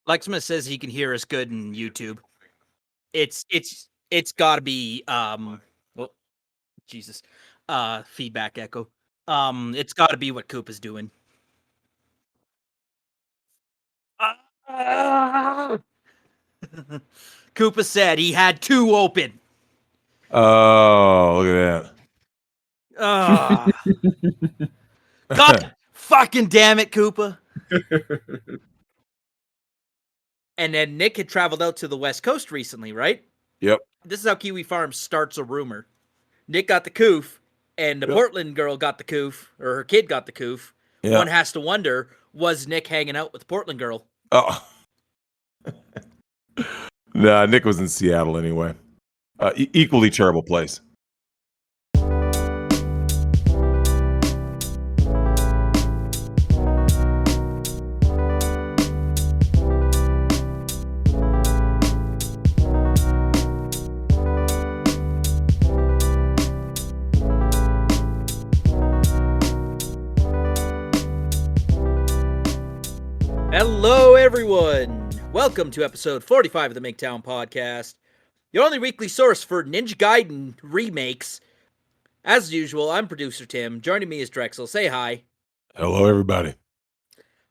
Lexman says he can hear us good in YouTube. It's got to be well, Jesus, feedback echo. It's got to be what Coop is doing. Koopa said he had two open. Oh, look at that. God fucking damn it, Koopa. And then Nick had traveled out to the West Coast recently, right? Yep. This is how Kiwi Farms starts a rumor. Nick got the coof, and the Portland girl got the coof, or her kid got the coof. Yep. One has to wonder, was Nick hanging out with the Portland girl? Oh. Nah, Nick was in Seattle anyway. Equally terrible place. Hello, everyone. Welcome to episode 45 of the Migtown podcast, your only weekly source for Ninja Gaiden remakes. As usual, I'm producer Tim. Joining me is Drexel. Say hi. Hello, everybody.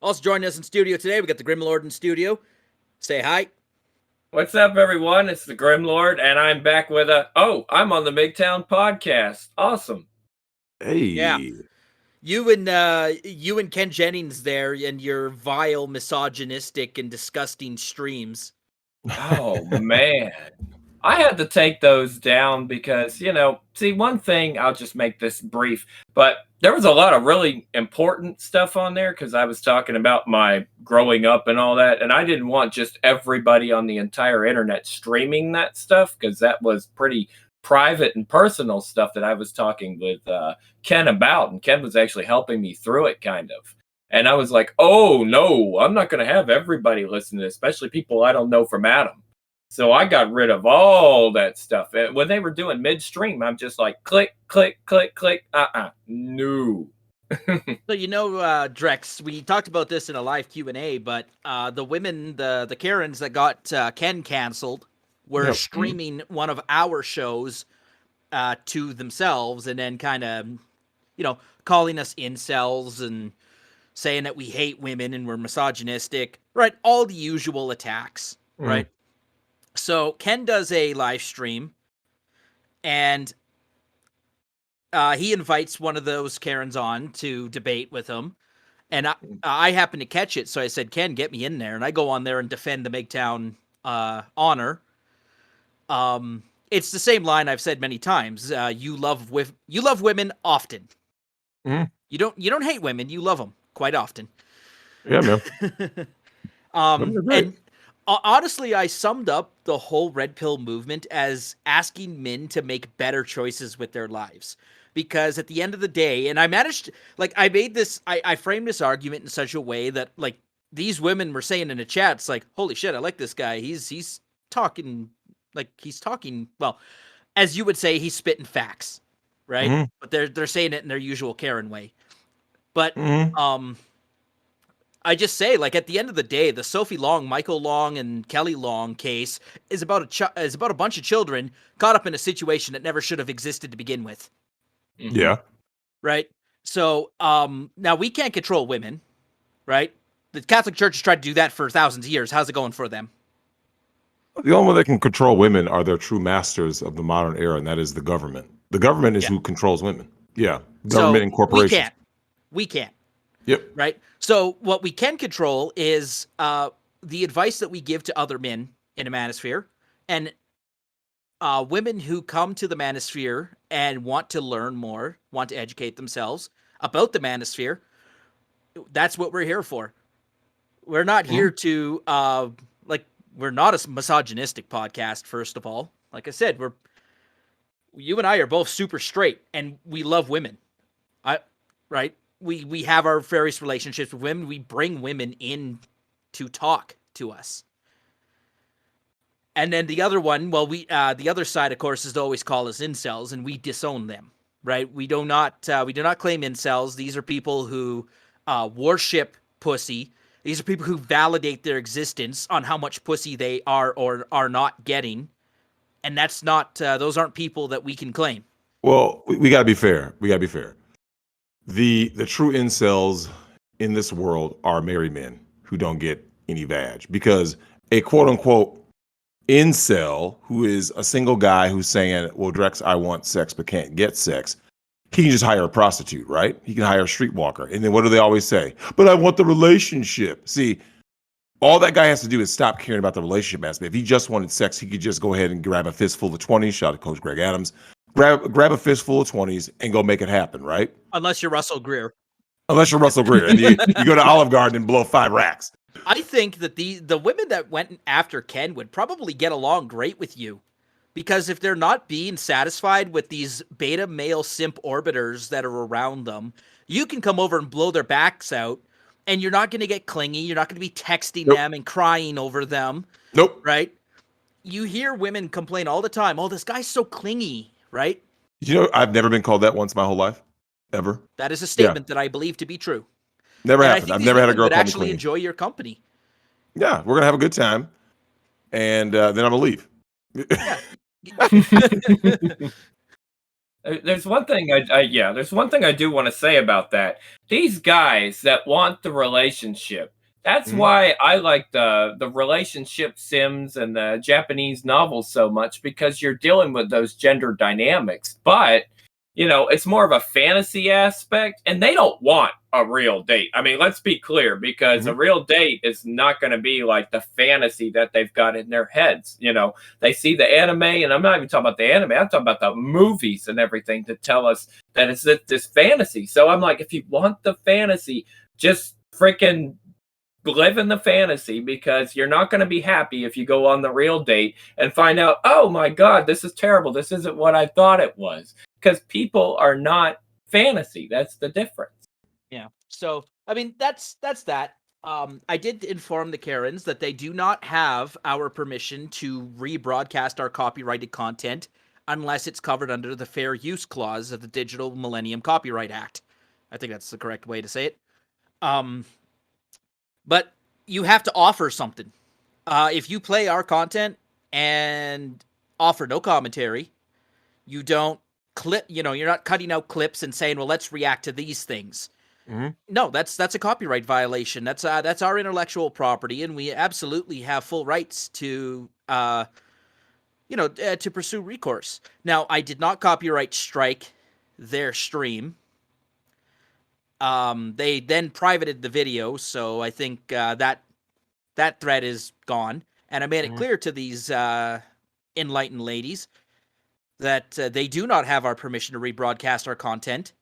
Also joining us in studio today, we got the GrimLord in studio. Say hi. What's up, everyone? It's the GrimLord, and I'm back with I'm on the Migtown podcast. Awesome. Hey. Yeah. You and Ken Jennings there and your vile, misogynistic, and disgusting streams. Oh, man. I had to take those down because, see, one thing, I'll just make this brief, but there was a lot of really important stuff on there because I was talking about my growing up and all that, and I didn't want just everybody on the entire internet streaming that stuff because that was pretty private and personal stuff that I was talking with Ken about, and Ken was actually helping me through it, kind of. And I was like, oh, no, I'm not going to have everybody listen to this, especially people I don't know from Adam. So I got rid of all that stuff. And when they were doing midstream, I'm just like, click, click, click, click. No. So, Drex, we talked about this in a live Q&A, but the women, the Karens that got Ken canceled were streaming one of our shows to themselves and then kind of, calling us incels and saying that we hate women and we're misogynistic, right? All the usual attacks, right? So Ken does a live stream and he invites one of those Karens on to debate with him. And I happened to catch it. So I said, Ken, get me in there. And I go on there and defend the Migtown honor. It's the same line I've said many times. You love women often. You don't hate women. You love them quite often. Yeah, man. And honestly, I summed up the whole red pill movement as asking men to make better choices with their lives. Because at the end of the day, and I managed, I framed this argument in such a way that, like, these women were saying in the chat, it's like, holy shit, I like this guy. He's talking, well, as you would say, he's spitting facts, right? But they're saying it in their usual Karen way. But, I just say, like, at the end of the day, the Sophie Long, Michael Long, and Kelly Long case is about a bunch of children caught up in a situation that never should have existed to begin with. Yeah. Right? So, now we can't control women, right? The Catholic Church has tried to do that for thousands of years. How's it going for them? The only one that can control women are their true masters of the modern era, and that is the government. The government is who controls women. Yeah. Government and corporations. We can't. Yep. Right? So what we can control is the advice that we give to other men in a manosphere, and women who come to the manosphere and want to learn more, want to educate themselves about the manosphere. That's what we're here for. We're not here to we're not a misogynistic podcast, first of all. Like I said, you and I are both super straight and we love women. Right? We have our various relationships with women. We bring women in to talk to us. And then the other one, the other side, of course, is to always call us incels, and we disown them, right? We do not claim incels. These are people who worship pussy. These are people who validate their existence on how much pussy they are or are not getting. And that's not, those aren't people that we can claim. Well, we got to be fair. We got to be fair. The true incels in this world are married men who don't get any vag, because a quote unquote incel who is a single guy who's saying, well, Drex, I want sex but can't get sex, he can just hire a prostitute, right? He can hire a streetwalker. And then what do they always say? But I want the relationship. See, all that guy has to do is stop caring about the relationship aspect. If he just wanted sex, he could just go ahead and grab a fistful of 20s. Shout out to Coach Greg Adams. Grab a fistful of 20s and go make it happen, right? Unless you're Russell Greer. Unless you're Russell Greer and you go to Olive Garden and blow 5 racks. I think that the women that went after Ken would probably get along great with you, because if they're not being satisfied with these beta male simp orbiters that are around them, you can come over and blow their backs out, and you're not going to get clingy. You're not going to be texting them and crying over them. Nope. Right? You hear women complain all the time, oh, this guy's so clingy, right? You know, I've never been called that once my whole life, ever. That is a statement that I believe to be true. Never And happened. I've never had a girl would call me actually clingy. enjoy your company. Yeah, we're gonna have a good time, and then I'm gonna leave. There's one thing there's one thing I do want to say about that. These guys that want the relationship, that's why I like the relationship sims and the Japanese novels so much, because you're dealing with those gender dynamics. But you know, it's more of a fantasy aspect, and they don't want a real date. I mean, let's be clear, because a real date is not going to be like the fantasy that they've got in their heads. You know, they see the anime, and I'm not even talking about the anime, I'm talking about the movies and everything to tell us that it's this fantasy. So I'm like, if you want the fantasy, just freaking live in the fantasy, because you're not going to be happy if you go on the real date and find out, oh my God, this is terrible. This isn't what I thought it was. Because people are not fantasy. That's the difference. Yeah. So, I mean, that's that. I did inform the Karens that they do not have our permission to rebroadcast our copyrighted content unless it's covered under the Fair Use Clause of the Digital Millennium Copyright Act. I think that's the correct way to say it. But you have to offer something. If you play our content and offer no commentary, you don't clip, you know, you're not cutting out clips and saying, well, let's react to these things. No, that's a copyright violation. That's our intellectual property, and we absolutely have full rights to to pursue recourse. Now, I did not copyright strike their stream. They then privated the video, so I think that thread is gone. And I made it clear to these enlightened ladies that they do not have our permission to rebroadcast our content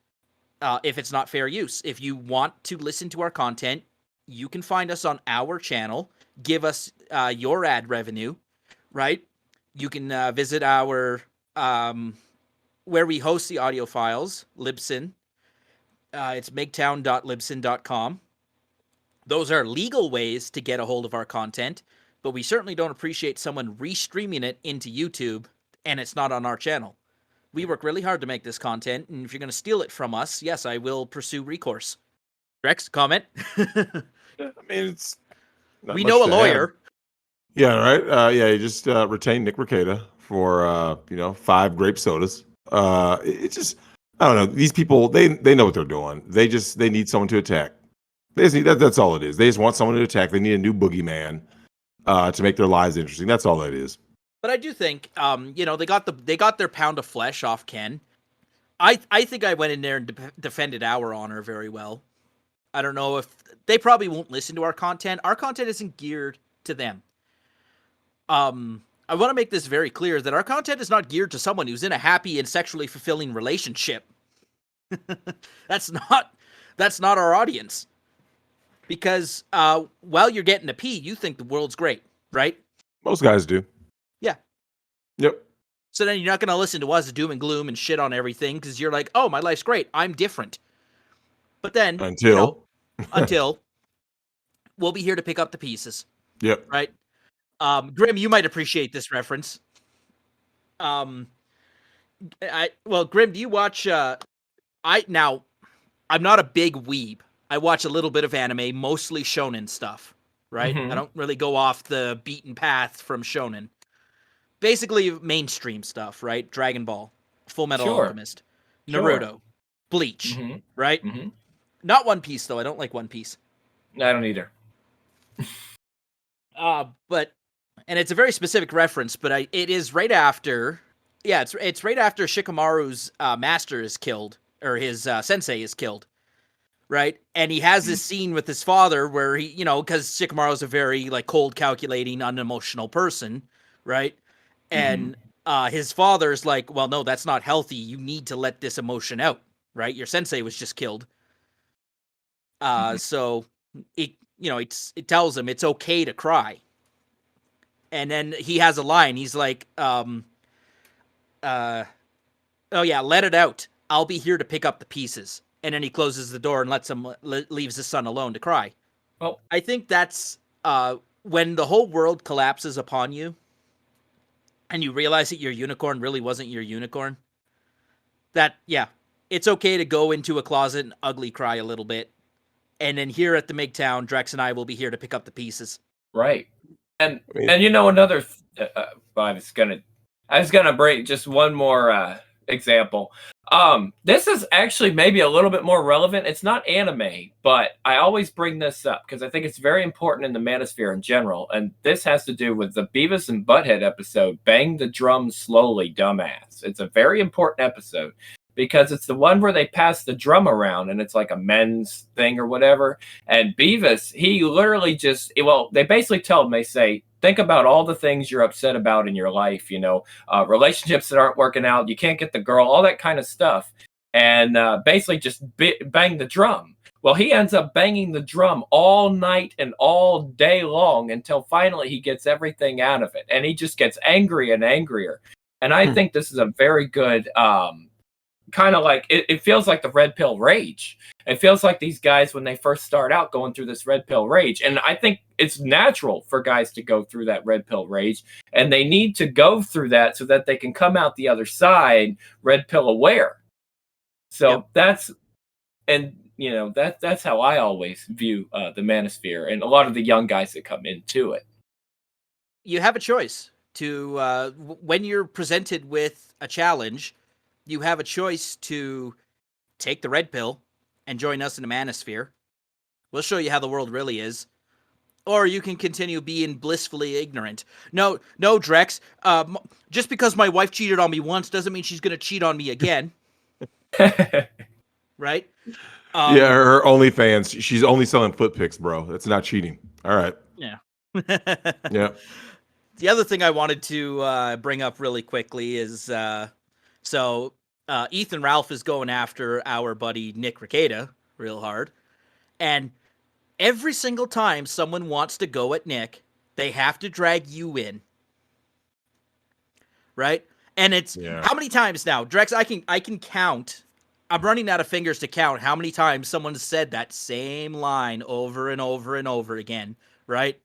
if it's not fair use. If you want to listen to our content, you can find us on our channel. Give us your ad revenue, right? You can visit our where we host the audio files, Libsyn. It's migtown.libsyn.com. Those are legal ways to get a hold of our content, but we certainly don't appreciate someone restreaming it into YouTube and it's not on our channel. We work really hard to make this content, and if you're going to steal it from us, yes, I will pursue recourse. Drex, comment? I mean, it's we know a lawyer. Yeah, right. You just retain Nick Rekieta for 5 grape sodas. It's just, I don't know. These people, they know what they're doing. They need someone to attack. That's all it is. They just want someone to attack. They need a new boogeyman to make their lives interesting. That's all that is. But I do think, they got their pound of flesh off Ken. I think I went in there and defended our honor very well. I don't know if they probably won't listen to our content. Our content isn't geared to them. I want to make this very clear that our content is not geared to someone who's in a happy and sexually fulfilling relationship. That's not our audience. Because while you're getting a pee, you think the world's great, right? Most guys do. Yeah. Yep. So then you're not going to listen to us doom and gloom and shit on everything because you're like, oh, my life's great. I'm different. But then until we'll be here to pick up the pieces. Yep. Right. Grim, you might appreciate this reference. Grim, do you watch? I'm not a big weeb. I watch a little bit of anime, mostly shonen stuff, right? I don't really go off the beaten path from shonen. Basically mainstream stuff, right? Dragon Ball, Full Metal Sure. Alchemist, Sure. Naruto, Bleach, Mm-hmm. right? Mm-hmm. Not One Piece though. I don't like One Piece. I don't either. But and it's a very specific reference, but it is right after. Yeah, it's right after Shikamaru's master is killed, or his sensei is killed, right? And he has this scene with his father where he, because Shikamaru's a very like cold, calculating, unemotional person, right? And his father's like, well, no, that's not healthy. You need to let this emotion out, right? Your sensei was just killed. So it it tells him it's okay to cry. And then he has a line. He's like, oh yeah, let it out. I'll be here to pick up the pieces. And then he closes the door and leaves his son alone to cry. Well, I think that's when the whole world collapses upon you and you realize that your unicorn really wasn't your unicorn. That, yeah, it's okay to go into a closet and ugly cry a little bit. And then here at the Migtown, Drex and I will be here to pick up the pieces. right. And another I was gonna bring just one more example. This is actually maybe a little bit more relevant. It's not anime, but I always bring this up because I think it's very important in the manosphere in general. And this has to do with the Beavis and Butthead episode, Bang the Drum Slowly, Dumbass. It's a very important episode because it's the one where they pass the drum around and it's like a men's thing or whatever. And Beavis, he literally they basically tell him, they say, think about all the things you're upset about in your life, relationships that aren't working out, you can't get the girl, all that kind of stuff. And basically just bang the drum. Well, he ends up banging the drum all night and all day long until finally he gets everything out of it. And he just gets angry and angrier. And I think this is a very good kind of like it feels like the red pill rage. It feels like these guys when they first start out going through this red pill rage, and I think it's natural for guys to go through that red pill rage, and they need to go through that so that they can come out the other side red pill aware. So that's how I always view the manosphere and a lot of the young guys that come into it. You have a choice to when you're presented with a challenge. You have a choice to take the red pill and join us in the manosphere. We'll show you how the world really is. Or you can continue being blissfully ignorant. No, Drex. Just because my wife cheated on me once doesn't mean she's going to cheat on me again. Right? Yeah, her OnlyFans, she's only selling foot pics, bro. That's not cheating. All right. Yeah. Yeah. The other thing I wanted to bring up really quickly is... So Ethan Ralph is going after our buddy Nick Rekieta real hard. And every single time someone wants to go at Nick, they have to drag you in. Right? And it's how many times now? Drex, I can count. I'm running out of fingers to count how many times someone said that same line over and over and over again, right?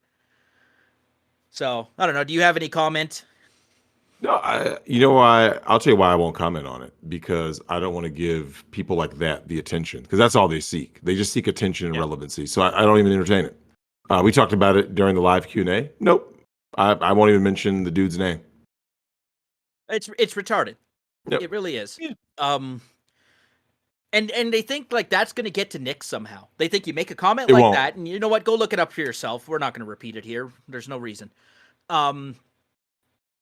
So, I don't know. Do you have any comment? No, you know why? I'll tell you why I won't comment on it, because I don't want to give people like that the attention, because that's all they seek. They just seek attention and relevancy. So I don't even entertain it. We talked about it during the live Q&A. Nope. I won't even mention the dude's name. It's retarded. Yep. It really is. And they think like that's going to get to Nick somehow. They think you make a comment like that, and you know what? Go look it up for yourself. We're not going to repeat it here. There's no reason.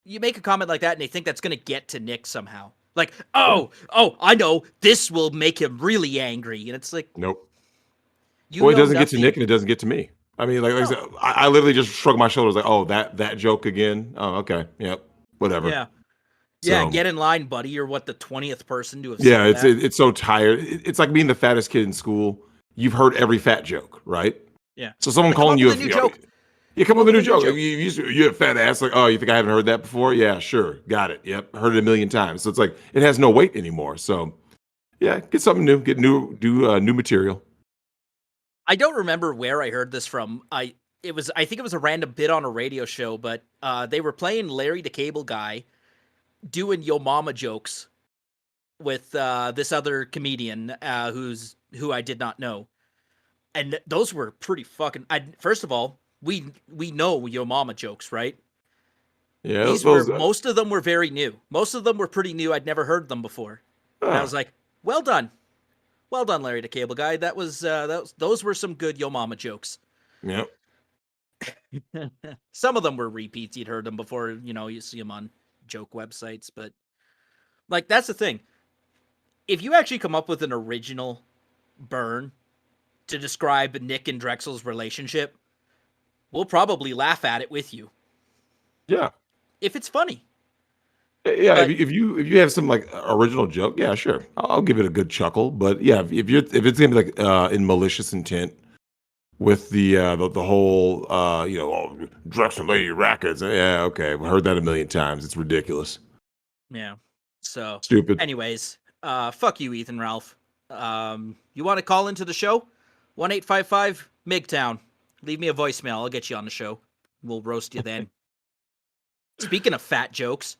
You make a comment like that, and they think that's going to get to Nick somehow. Like, oh, I know. This will make him really angry. And it's like... Nope. Well, it doesn't get to Nick, and it doesn't get to me. I mean, like I said, I literally just shrug my shoulders like, oh, that joke again? Oh, okay. Yep. Whatever. Yeah. Yeah, get in line, buddy. You're what, the 20th person to have said that? It's so tired. It's like being the fattest kid in school. You've heard every fat joke, right? Yeah. So someone calling you a new joke. Yeah, come up with a new joke. You a fat ass. Like, oh, you think I haven't heard that before? Yeah, sure. Got it. Yep. Heard it a million times. So it's like, it has no weight anymore. So yeah, get something new. Do new material. I don't remember where I heard this from. I think it was a random bit on a radio show, but they were playing Larry the Cable Guy doing Yo Mama jokes with this other comedian who I did not know. And those were pretty fucking. First of all, we know Yo Mama jokes, right? Yeah, These were most of them were very new. Most of them were pretty new. I'd never heard them before, and I was like, "Well done, Larry the Cable Guy. Those were some good Yo Mama jokes." Yep. Some of them were repeats. You'd heard them before. You see them on joke websites, but like that's the thing. If you actually come up with an original burn to describe Nick and Drexel's relationship, we'll probably laugh at it with you. Yeah. If it's funny. Yeah, if you have some like original joke, yeah, sure, I'll give it a good chuckle. But yeah, if it's gonna be like in malicious intent with the whole Drexel Lady Rackets, yeah, okay, I've heard that a million times. It's ridiculous. Yeah. So Stupid. anyways, fuck you, Ethan Ralph. You want to call into the show? 1-855 Migtown. Leave me a voicemail. I'll get you on the show. We'll roast you then. Speaking of fat jokes,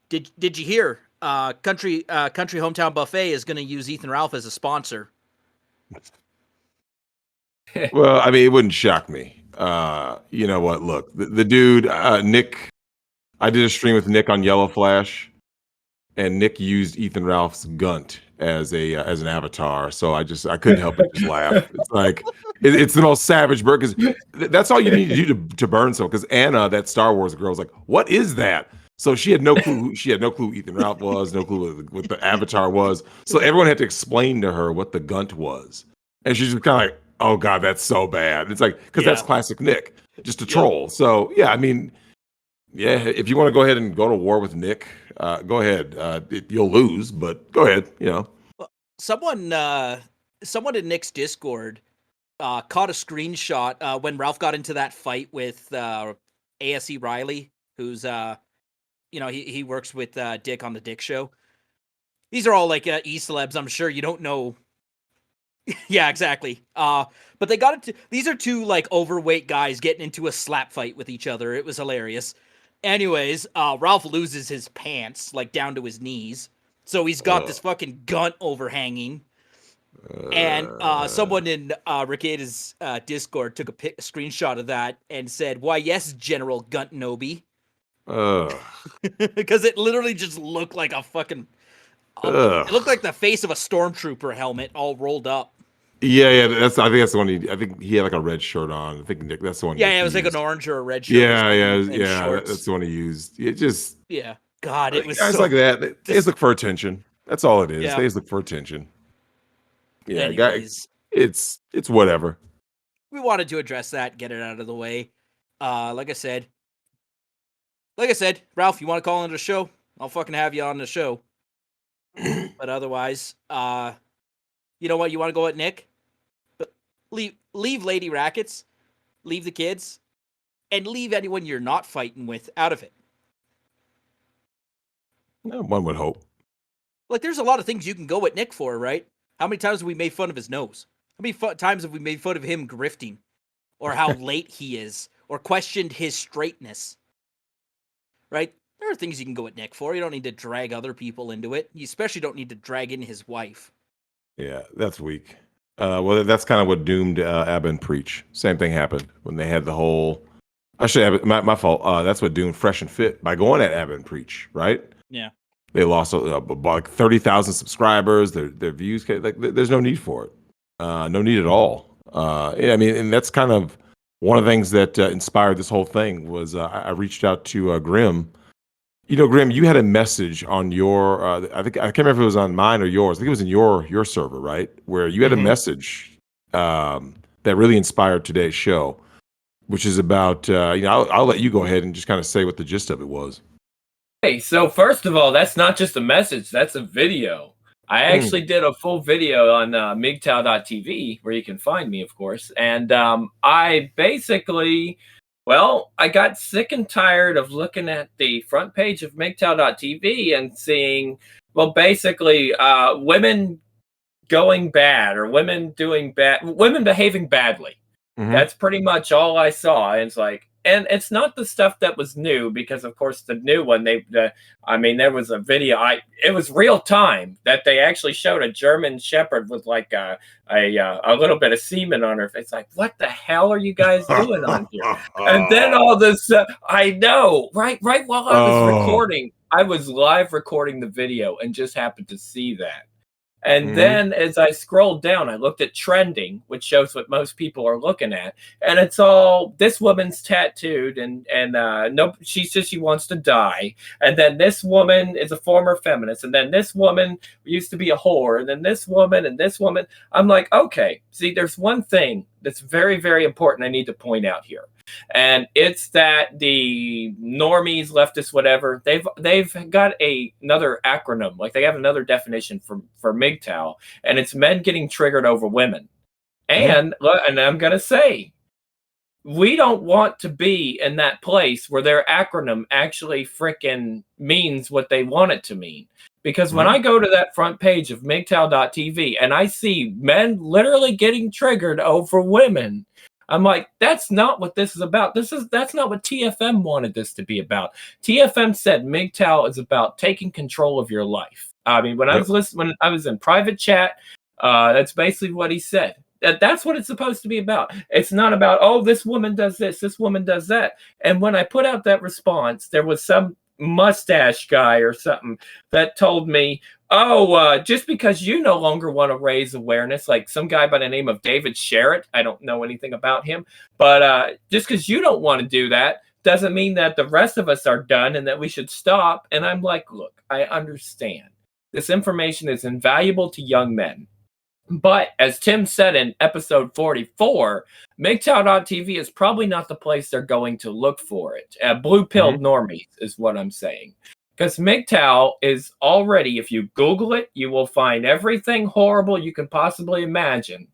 did you hear? Country Hometown Buffet is going to use Ethan Ralph as a sponsor. Well, I mean, it wouldn't shock me. You know what? Look, the dude, Nick. I did a stream with Nick on Yellow Flash, and Nick used Ethan Ralph's Gunt as an avatar. So I couldn't help but just laugh. It's like it's the most savage burn because that's all you need to do to burn someone. Because Anna, that Star Wars girl, was like, "What is that?" So she had no clue. She had no clue who Ethan Ralph was, no clue what the avatar was. So everyone had to explain to her what the Gunt was, and she's just kind of like, "Oh God, that's so bad." It's like because that's classic Nick, just a troll. So yeah, I mean. Yeah, if you want to go ahead and go to war with Nick, go ahead. You'll lose, but go ahead. Someone in Nick's Discord caught a screenshot when Ralph got into that fight with ASE Riley, who's he works with Dick on the Dick Show. These are all like e-celebs. I'm sure you don't know. Yeah, exactly. But they got into. These are two like overweight guys getting into a slap fight with each other. It was hilarious. Anyways, Ralph loses his pants like down to his knees, so he's got this fucking Gunt overhanging. And someone in Ricada's Discord took a screenshot of that and said, "Why, yes, General Gunt Nobi," because it literally just looked like a fucking. It looked like the face of a stormtrooper helmet all rolled up. Yeah. I think that's the one. I think he had like a red shirt on. I think Nick. That's the one. Yeah, it was like an orange or a red shirt. Yeah. That's the one he used. It just. Yeah. God, it was guys so, like that. They just look for attention. That's all it is. Yeah. They just look for attention. Yeah, anyways, it's whatever. We wanted to address that, get it out of the way. Like I said, Ralph, you want to call into the show? I'll fucking have you on the show. But otherwise, you know what? You want to go at Nick? But leave Lady Rackets, leave the kids, and leave anyone you're not fighting with out of it. Yeah, one would hope. Like, there's a lot of things you can go at Nick for, right? How many times have we made fun of his nose? How many times have we made fun of him grifting? Or how late he is? Or questioned his straightness? Right? There are things you can go at Nick for. You don't need to drag other people into it. You especially don't need to drag in his wife. Yeah, that's weak. Well, that's kind of what doomed Abba and Preach. Same thing happened when they had the whole... I should have my fault. That's what doomed Fresh and Fit by going at Abba and Preach, right? Yeah. They lost like 30,000 subscribers. Their views, like, there's no need for it. No need at all. I mean, and that's kind of one of the things that inspired this whole thing was I reached out to Grim. You know, Grim, you had a message on your, I can't remember if it was on mine or yours. I think it was in your server, right? Where you had a message that really inspired today's show, which is about, I'll let you go ahead and just kind of say what the gist of it was. Hey, so first of all, that's not just a message, that's a video. I actually did a full video on Migtown.tv, where you can find me, of course. And I basically, I got sick and tired of looking at the front page of Migtown.tv and seeing, basically women going bad or women doing bad, women behaving badly. That's pretty much all I saw. And it's like, and it's not the stuff that was new, because of course the new one, there was a video, it was real time, that they actually showed a German Shepherd with like a little bit of semen on her face. Like, what the hell are you guys doing on here? And then all this, I know, right while I was recording, I was live recording the video and just happened to see that. And then as I scrolled down, I looked at trending, which shows what most people are looking at. And it's all, this woman's tattooed and no, she says she wants to die. And then this woman is a former feminist. And then this woman used to be a whore. And then this woman and this woman. I'm like, okay, see, there's one thing that's very, very important I need to point out here. And it's that the normies, leftists, whatever, they've got another acronym, like they have another definition for Migtown, and it's men getting triggered over women. And I'm gonna say, we don't want to be in that place where their acronym actually frickin' means what they want it to mean. Because when I go to that front page of Migtown.tv and I see men literally getting triggered over women, I'm like, that's not what this is about. That's not what TFM wanted this to be about. TFM said Migtown is about taking control of your life. I mean, when I was listening, when I was in private chat, that's basically what he said. That's what it's supposed to be about. It's not about, oh, this woman does this woman does that. And when I put out that response, there was some mustache guy or something that told me, oh, just because you no longer want to raise awareness, like some guy by the name of David Sherritt, I don't know anything about him, but just because you don't want to do that doesn't mean that the rest of us are done and that we should stop. And I'm like, look, I understand. This information is invaluable to young men. But as Tim said in episode 44, Migtown.tv is probably not the place they're going to look for it. Blue-pilled normies is what I'm saying. Because Migtown is already, if you Google it, you will find everything horrible you can possibly imagine.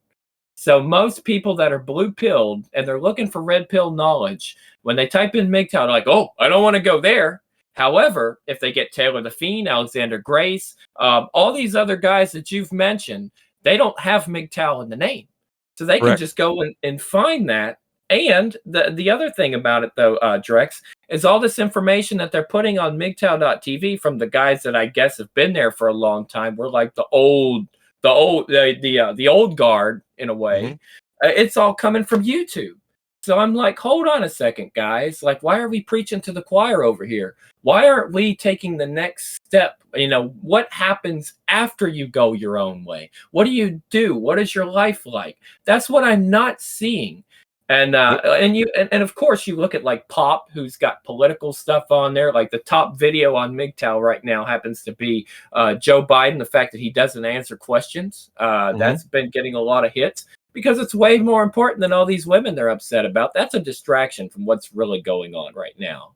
So most people that are blue-pilled and they're looking for red-pill knowledge, when they type in Migtown, they're like, oh, I don't want to go there. However, if they get Taylor the Fiend, Alexander Grace, all these other guys that you've mentioned, they don't have Migtown in the name. So they can just go and find that. And the other thing about it, though, Drex, is all this information that they're putting on Migtown.tv from the guys that I guess have been there for a long time. We're like the old guard in a way. It's all coming from YouTube. So I'm like, hold on a second, guys. Like, why are we preaching to the choir over here? Why aren't we taking the next step? You know, what happens after you go your own way? What do you do? What is your life like? That's what I'm not seeing. And of course you look at like Pop, who's got political stuff on there. Like the top video on Migtown right now happens to be Joe Biden. The fact that he doesn't answer questions, that's been getting a lot of hits because it's way more important than all these women they're upset about. That's a distraction from what's really going on right now.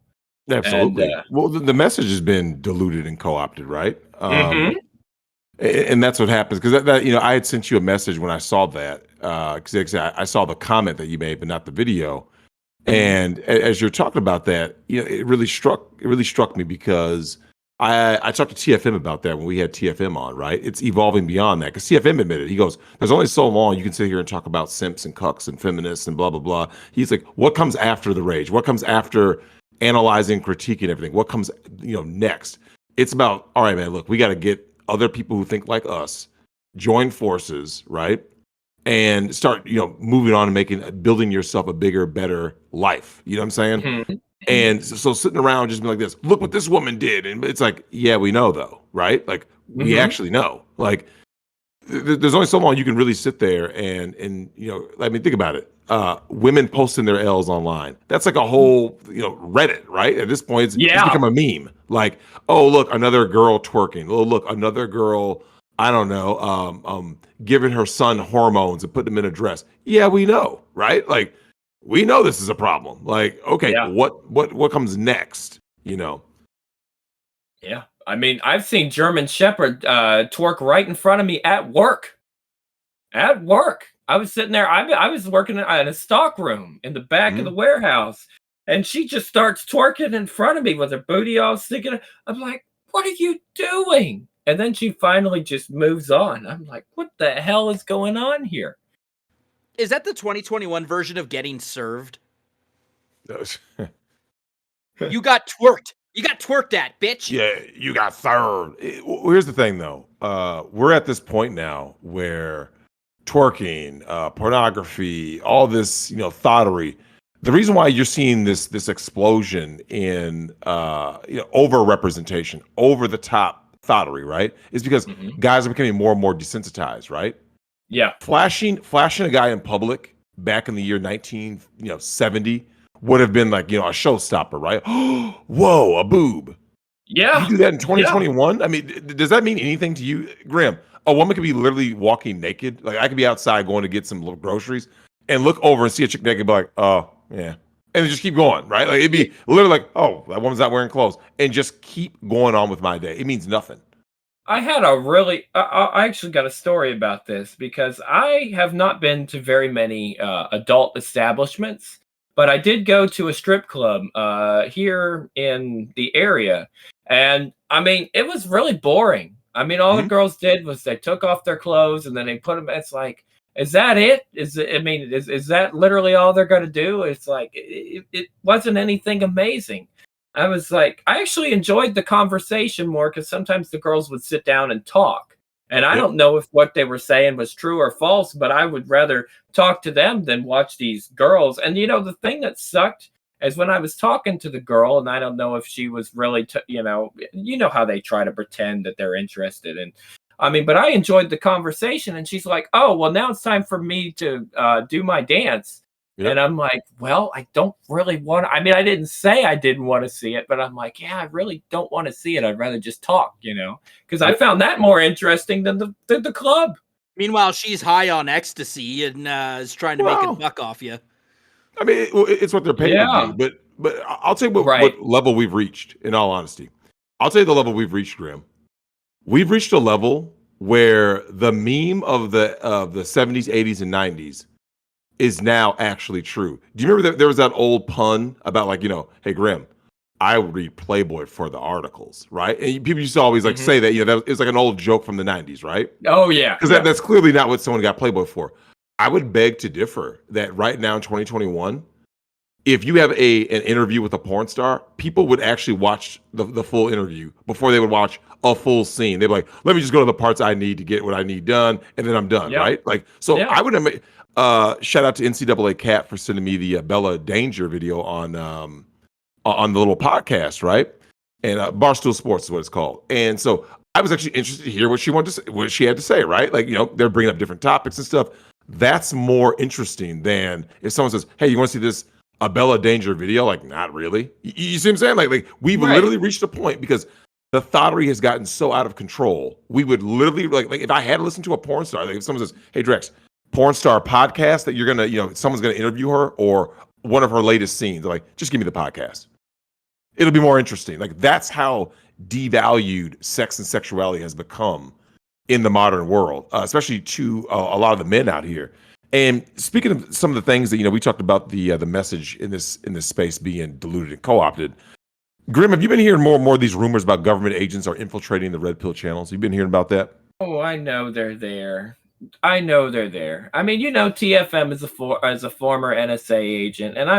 Absolutely. And, well, the message has been diluted and co-opted, right? And that's what happens because that I had sent you a message when I saw that because I saw the comment that you made, but not the video. And as you're talking about that, it really struck me because I talked to TFM about that when we had TFM on, right? It's evolving beyond that because TFM admitted, he goes, there's only so long you can sit here and talk about simps and cucks and feminists and blah, blah, blah. He's like, what comes after the rage? What comes after analyzing, critiquing everything? What comes, next? It's about, all right, man, look, we got to get other people who think like us, join forces, right? And start, moving on and building yourself a bigger, better life. You know what I'm saying? And so sitting around just being like this, look what this woman did. And it's like, yeah, we know though, right? Like we actually know. Like there's only so long you can really sit there and I mean, think about it. Women posting their L's online. That's like a whole, Reddit, right? At this point, it's become a meme. Like, oh, look, another girl twerking. Oh, look, another girl, I don't know, giving her son hormones and putting him in a dress. Yeah, we know, right? Like, we know this is a problem. Like, okay, what comes next? Yeah. I mean, I've seen German Shepherd twerk right in front of me at work. I was sitting there. I was working in a stock room in the back of the warehouse, and she just starts twerking in front of me with her booty all sticking. I'm like, what are you doing? And then she finally just moves on. I'm like, what the hell is going on here? Is that the 2021 version of getting served? You got twerked. You got twerked at, bitch. Yeah, you got served. Well, here's the thing, though. We're at this point now where twerking, pornography, all this, thottery. The reason why you're seeing this explosion in over representation, over the top thottery, right, is because guys are becoming more and more desensitized, right? Yeah. Flashing a guy in public back in the year 1970 would have been like, a showstopper, right? Whoa, a boob. Yeah. You do that in 2021? I mean, does that mean anything to you, Grim? A woman could be literally walking naked. Like, I could be outside going to get some little groceries and look over and see a chick naked and be like, oh, yeah. And just keep going, right? Like, it'd be literally like, oh, that woman's not wearing clothes. And just keep going on with my day. It means nothing. I had I actually got a story about this because I have not been to very many adult establishments, but I did go to a strip club here in the area. And I mean, it was really boring. I mean, all the girls did was they took off their clothes and then they put them. It's like, is that it? Is that literally all they're going to do? It's like, it wasn't anything amazing. I was like, I actually enjoyed the conversation more because sometimes the girls would sit down and talk. And I don't know if what they were saying was true or false, but I would rather talk to them than watch these girls. And, the thing that sucked is when I was talking to the girl, and I don't know if she was really, you know how they try to pretend that they're interested. And but I enjoyed the conversation. And she's like, oh, well, now it's time for me to do my dance. Yep. And I'm like, well, I don't really want to. I mean, I didn't say I didn't want to see it, but I'm like, yeah, I really don't want to see it. I'd rather just talk, because I found that more interesting than the club. Meanwhile, she's high on ecstasy and is trying to make a buck off you. I mean, it's what they're paid to do. But I'll tell you what level we've reached, in all honesty. I'll tell you the level we've reached, Grim. We've reached a level where the meme of the 70s, 80s, and 90s is now actually true. Do you remember that there was that old pun about like, hey, Grim, I read Playboy for the articles, right? And people used to always like say that, that it's like an old joke from the 90s, right? Oh, yeah. Because that's clearly not what someone got Playboy for. I would beg to differ that right now in 2021, if you have an interview with a porn star, people would actually watch the full interview before they would watch a full scene. They'd be like, let me just go to the parts I need to get what I need done, and then I'm done, right? Like, so I would have shout out to NCAA Cat for sending me the Bella Danger video on the little podcast, right? And Barstool Sports is what it's called. And so I was actually interested to hear what she had to say, right? Like, they're bringing up different topics and stuff. That's more interesting than if someone says, hey, you want to see this a Bella Danger video? Like, not really. You see what I'm saying? Like we've literally reached a point because the thottery has gotten so out of control. We would literally like if I had to listen to a porn star, like if someone says, hey, Drex, porn star podcast that you're gonna, someone's gonna interview her or one of her latest scenes, they're like, just give me the podcast. It'll be more interesting. Like, that's how devalued sex and sexuality has become in the modern world, especially to a lot of the men out here. And speaking of some of the things that we talked about the message in this space being diluted and co-opted. Grim, have you been hearing more and more of these rumors about government agents are infiltrating the red pill channels? You've been hearing about that? Oh, I know they're there. I know they're there. I mean, TFM is a former NSA agent, and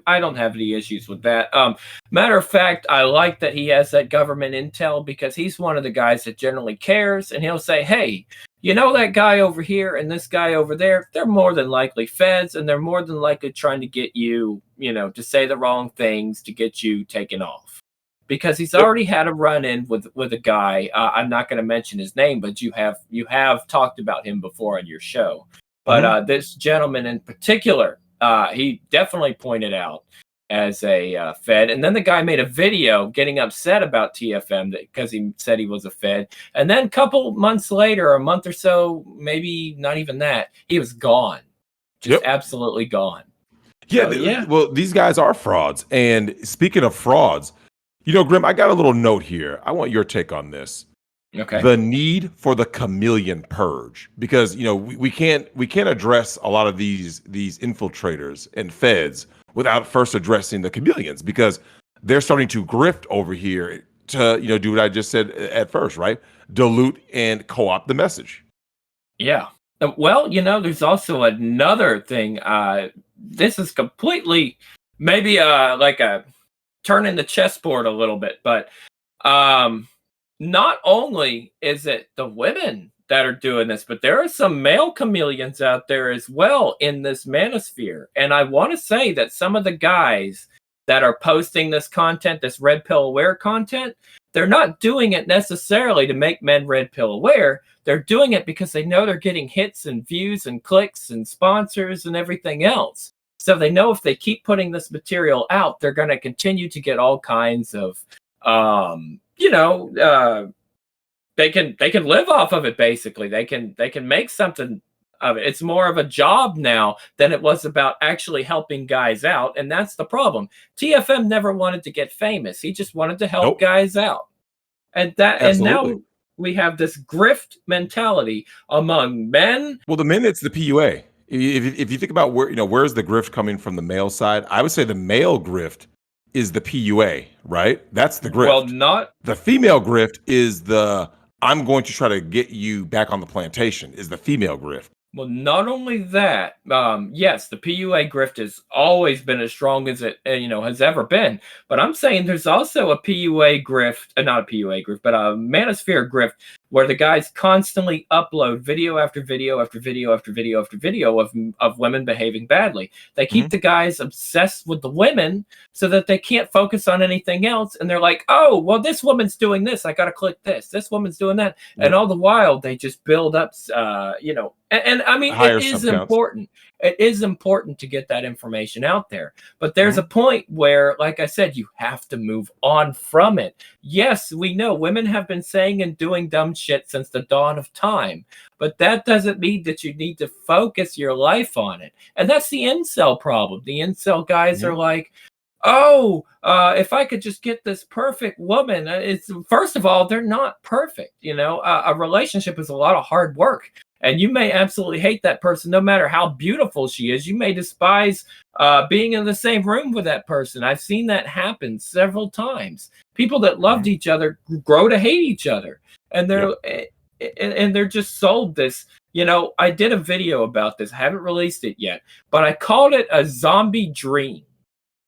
I don't have any issues with that. Matter of fact, I like that he has that government intel because he's one of the guys that generally cares, and he'll say, hey, that guy over here and this guy over there, they're more than likely feds, and they're more than likely trying to get you, to say the wrong things to get you taken off. Because he's already had a run-in with a guy. I'm not going to mention his name, but you have talked about him before on your show. But this gentleman in particular, he definitely pointed out as a Fed. And then the guy made a video getting upset about TFM because he said he was a Fed. And then a couple months later, a month or so, maybe not even that, he was gone. Just absolutely gone. Yeah, well, these guys are frauds. And speaking of frauds, Grim, I got a little note here. I want your take on this. Okay. The need for the chameleon purge, because we can't address a lot of these infiltrators and feds without first addressing the chameleons, because they're starting to grift over here to do what I just said at first, right? Dilute and co-opt the message. Yeah. Well, there's also another thing. This is completely maybe like a turning the chessboard a little bit, but not only is it the women that are doing this, but there are some male chameleons out there as well in this manosphere. And I want to say that some of the guys that are posting this content, this red pill aware content, they're not doing it necessarily to make men red pill aware. They're doing it because they know they're getting hits and views and clicks and sponsors and everything else. So they know if they keep putting this material out, they're going to continue to get all kinds of, they can live off of it. Basically, they can make something of it. It's more of a job now than it was about actually helping guys out, and that's the problem. TFM never wanted to get famous; he just wanted to help guys out, and now we have this grift mentality among men. Well, the men, it's the PUA. If you think about where's the grift coming from the male side, I would say the male grift is the PUA, right? That's the grift. Well, not the female grift is the I'm going to try to get you back on the plantation is the female grift. Well, not only that, yes, the PUA grift has always been as strong as it has ever been. But I'm saying there's also a PUA grift, not a PUA grift, but a manosphere grift, where the guys constantly upload video after video after video after video after video of women behaving badly. They keep the guys obsessed with the women so that they can't focus on anything else. And they're like, oh, well, this woman's doing this. I got to click this. This woman's doing that. And all the while, they just build up, and I mean, it is important. It is important to get that information out there. But there's a point where, like I said, you have to move on from it. Yes, we know women have been saying and doing dumb shit since the dawn of time. But that doesn't mean that you need to focus your life on it. And that's the incel problem. The incel guys are like, oh, if I could just get this perfect woman. It's first of all, they're not perfect. A relationship is a lot of hard work. And you may absolutely hate that person no matter how beautiful she is. You may despise being in the same room with that person. I've seen that happen several times. People that loved each other grow to hate each other. And they're just sold this. I did a video about this. I haven't released it yet. But I called it a zombie dream.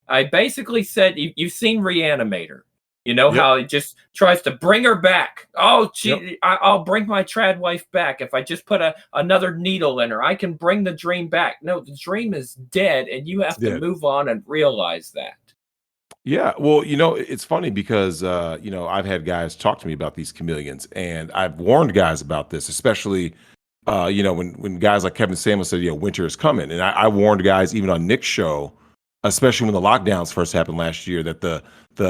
I basically said, you've seen Reanimator. How he just tries to bring her back. Oh, I'll bring my trad wife back. If I just put another needle in her, I can bring the dream back. No, the dream is dead, and you have to move on and realize that. Yeah, well, it's funny because, I've had guys talk to me about these chameleons, and I've warned guys about this, especially, when guys like Kevin Samuels said, winter is coming. And I warned guys even on Nick's show, especially when the lockdowns first happened last year, that the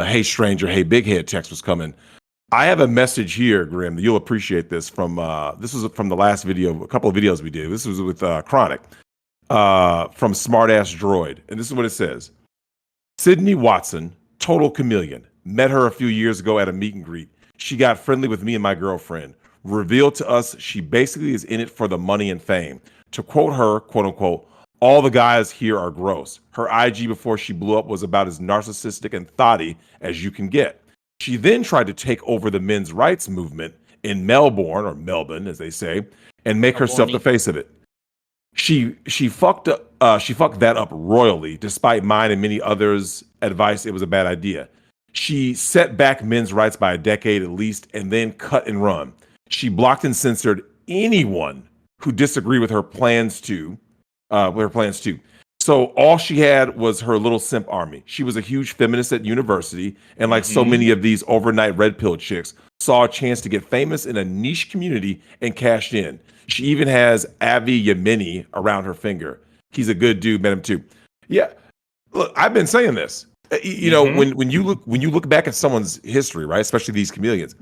hey stranger, hey big head text was coming. I have a message here, Grim, that you'll appreciate this from this was from the last video, a couple of videos we did. This was with Chronic from Smartass Droid. And this is what it says. Sydney Watson, total chameleon. Met her a few years ago at a meet and greet. She got friendly with me and my girlfriend. Revealed to us she basically is in it for the money and fame. To quote her, quote unquote, all the guys here are gross. Her IG before she blew up was about as narcissistic and thotty as you can get. She then tried to take over the men's rights movement in Melbourne, or Melbourne, as they say, and make herself the face of it. She fucked that up royally, despite mine and many others' advice it was a bad idea. She set back men's rights by a decade at least, and then cut and run. She blocked and censored anyone who disagreed with her plans too. So all she had was her little simp army. She was a huge feminist at university, and like so many of these overnight red pill chicks, saw a chance to get famous in a niche community and cashed in. She even has Avi Yemeni around her finger. He's a good dude, met him too. Yeah, look, I've been saying this. When you look back at someone's history, right, especially these chameleons,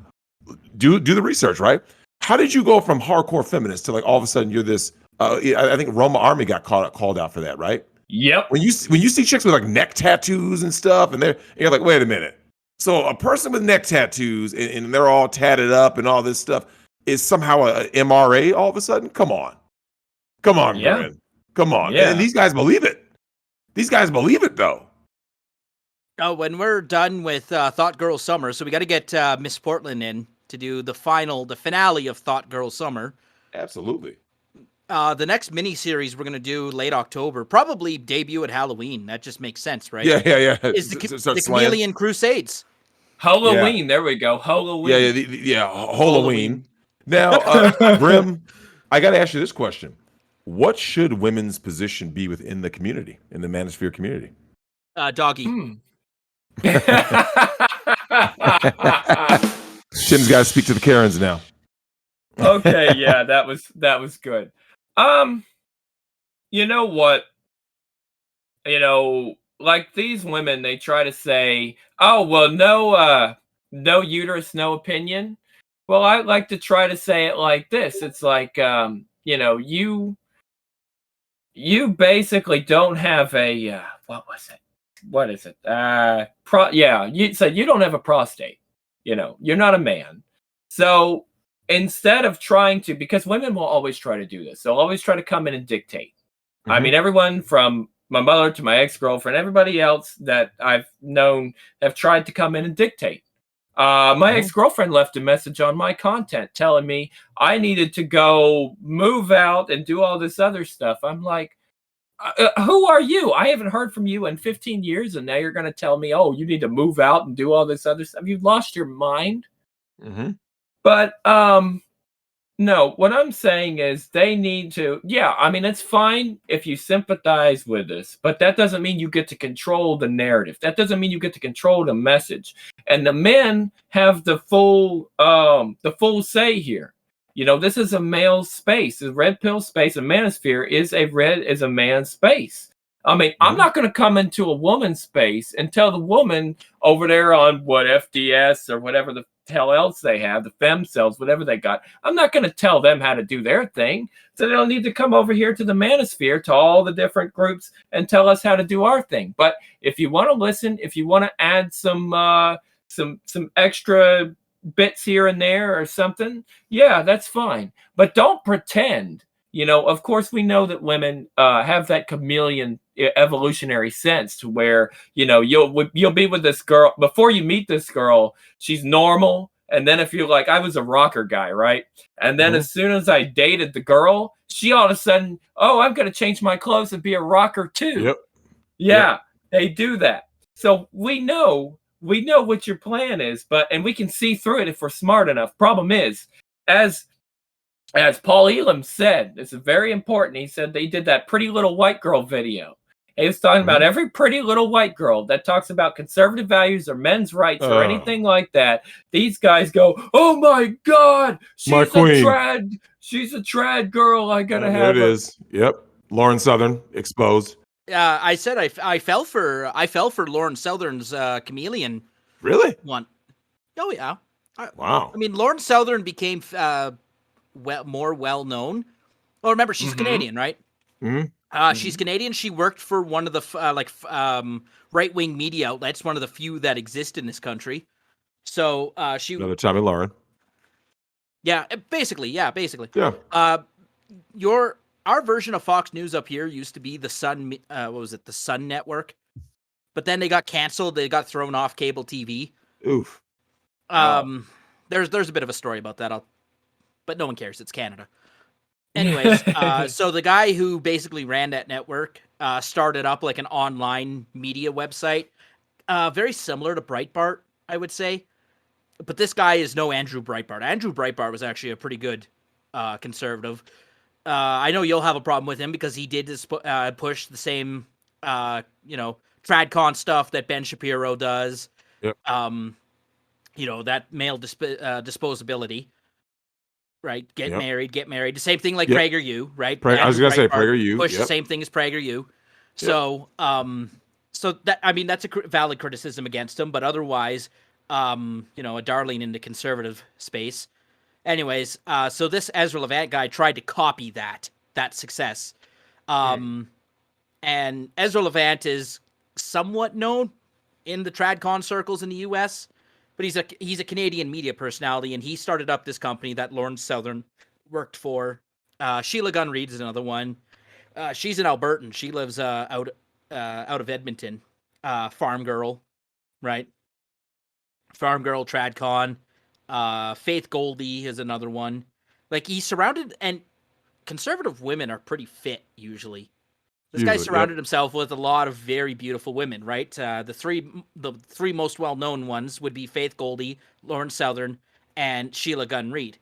do the research, right? How did you go from hardcore feminist to like all of a sudden you're this? I think Roma Army got called out for that, right? Yep. When you see chicks with like neck tattoos and stuff, and you're like, wait a minute. So a person with neck tattoos and they're all tatted up and all this stuff is somehow a MRA all of a sudden? Come on, Glenn. Come on. Yeah. And these guys believe it. These guys believe it though. Oh, when we're done with Thought Girl Summer, so we got to get Miss Portland in to do the finale of Thought Girl Summer. Absolutely. The next mini series we're gonna do late October, probably debut at Halloween. That just makes sense, right? Yeah. Is Start the slaying. Chameleon Crusades? Halloween. There we go. Halloween. Halloween. Now, Grim, I got to ask you this question: what should women's position be within the community, in the manosphere community? Doggy. Tim's got to speak to the Karens now. Okay, yeah, that was good. You know what? Like these women, they try to say, "Oh, well, no uterus, no opinion." Well, I like to try to say it like this. It's like, you basically don't have a what was it? What is it? Yeah, you said you don't have a prostate. You're not a man. So instead of trying to, because women will always try to do this, they'll always try to come in and dictate. I mean, everyone from my mother to my ex-girlfriend, everybody else that I've known have tried to come in and dictate. My ex-girlfriend left a message on my content telling me I needed to go move out and do all this other stuff. I'm like, who are you? I haven't heard from you in 15 years, and now you're going to tell me, oh, you need to move out and do all this other stuff. You've lost your mind. But no, what I'm saying is they need to, yeah, I mean, it's fine if you sympathize with this, but that doesn't mean you get to control the narrative. That doesn't mean you get to control the message. And the men have the full say here. This is a male space. The red pill space, a manosphere is a man's space. I mean, I'm not going to come into a woman's space and tell the woman over there on what FDS or whatever the hell else they have, the fem cells, whatever they got. I'm not going to tell them how to do their thing. So they don't need to come over here to the manosphere, to all the different groups, and tell us how to do our thing. But if you want to listen, if you want to add some extra bits here and there or something, yeah, that's fine. But don't pretend. Of course, we know that women have that chameleon evolutionary sense to where, you'll be with this girl before you meet this girl. She's normal. And then if you're like, I was a rocker guy, right? And then as soon as I dated the girl, she all of a sudden, oh, I'm going to change my clothes and be a rocker too. Yep. Yeah, they do that. So we know what your plan is, and we can see through it if we're smart enough. Problem is, as Paul Elam said, this is very important. He said they did that Pretty Little White Girl video. He was talking about every pretty little white girl that talks about conservative values or men's rights or anything like that. These guys go, oh my God, she's a trad. She's a trad girl. I gotta have it. Is. Yep. Lauren Southern exposed. I said I fell for Lauren Southern's chameleon. Really? One. Oh yeah. Wow. I mean, Lauren Southern became more well known. Well, remember she's Canadian, right? She's Canadian. She worked for one of the right wing media outlets, one of the few that exist in this country. So she another Tommy Lauren. Yeah, basically. Yeah. Our version of Fox News up here used to be the Sun. What was it? The Sun Network. But then they got canceled. They got thrown off cable TV. Oof. There's a bit of a story about that. But no one cares. It's Canada. Anyways, so the guy who basically ran that network started up like an online media website, very similar to Breitbart, I would say. But this guy is no Andrew Breitbart. Andrew Breitbart was actually a pretty good conservative. I know you'll have a problem with him because he did push the same, TradCon stuff that Ben Shapiro does. Yep. That male disposability. Right, get married. The same thing like Yep. PragerU, right? I was gonna say PragerU. Push the same thing as PragerU. So, that's a valid criticism against him, but otherwise, a darling in the conservative space. Anyways, so this Ezra Levant guy tried to copy that success, and Ezra Levant is somewhat known in the TradCon circles in the U.S. But he's a Canadian media personality, and he started up this company that Lauren Southern worked for. Sheila Gunn Reid is another one. She's an Albertan. She lives out of Edmonton. Farm Girl, right? Farm Girl, TradCon. Faith Goldie is another one. Like, he's surrounded, and conservative women are pretty fit usually. This guy Usually, surrounded yep. himself with a lot of very beautiful women, right? The three most well-known ones would be Faith Goldie, Lauren Southern, and Sheila Gunn Reid.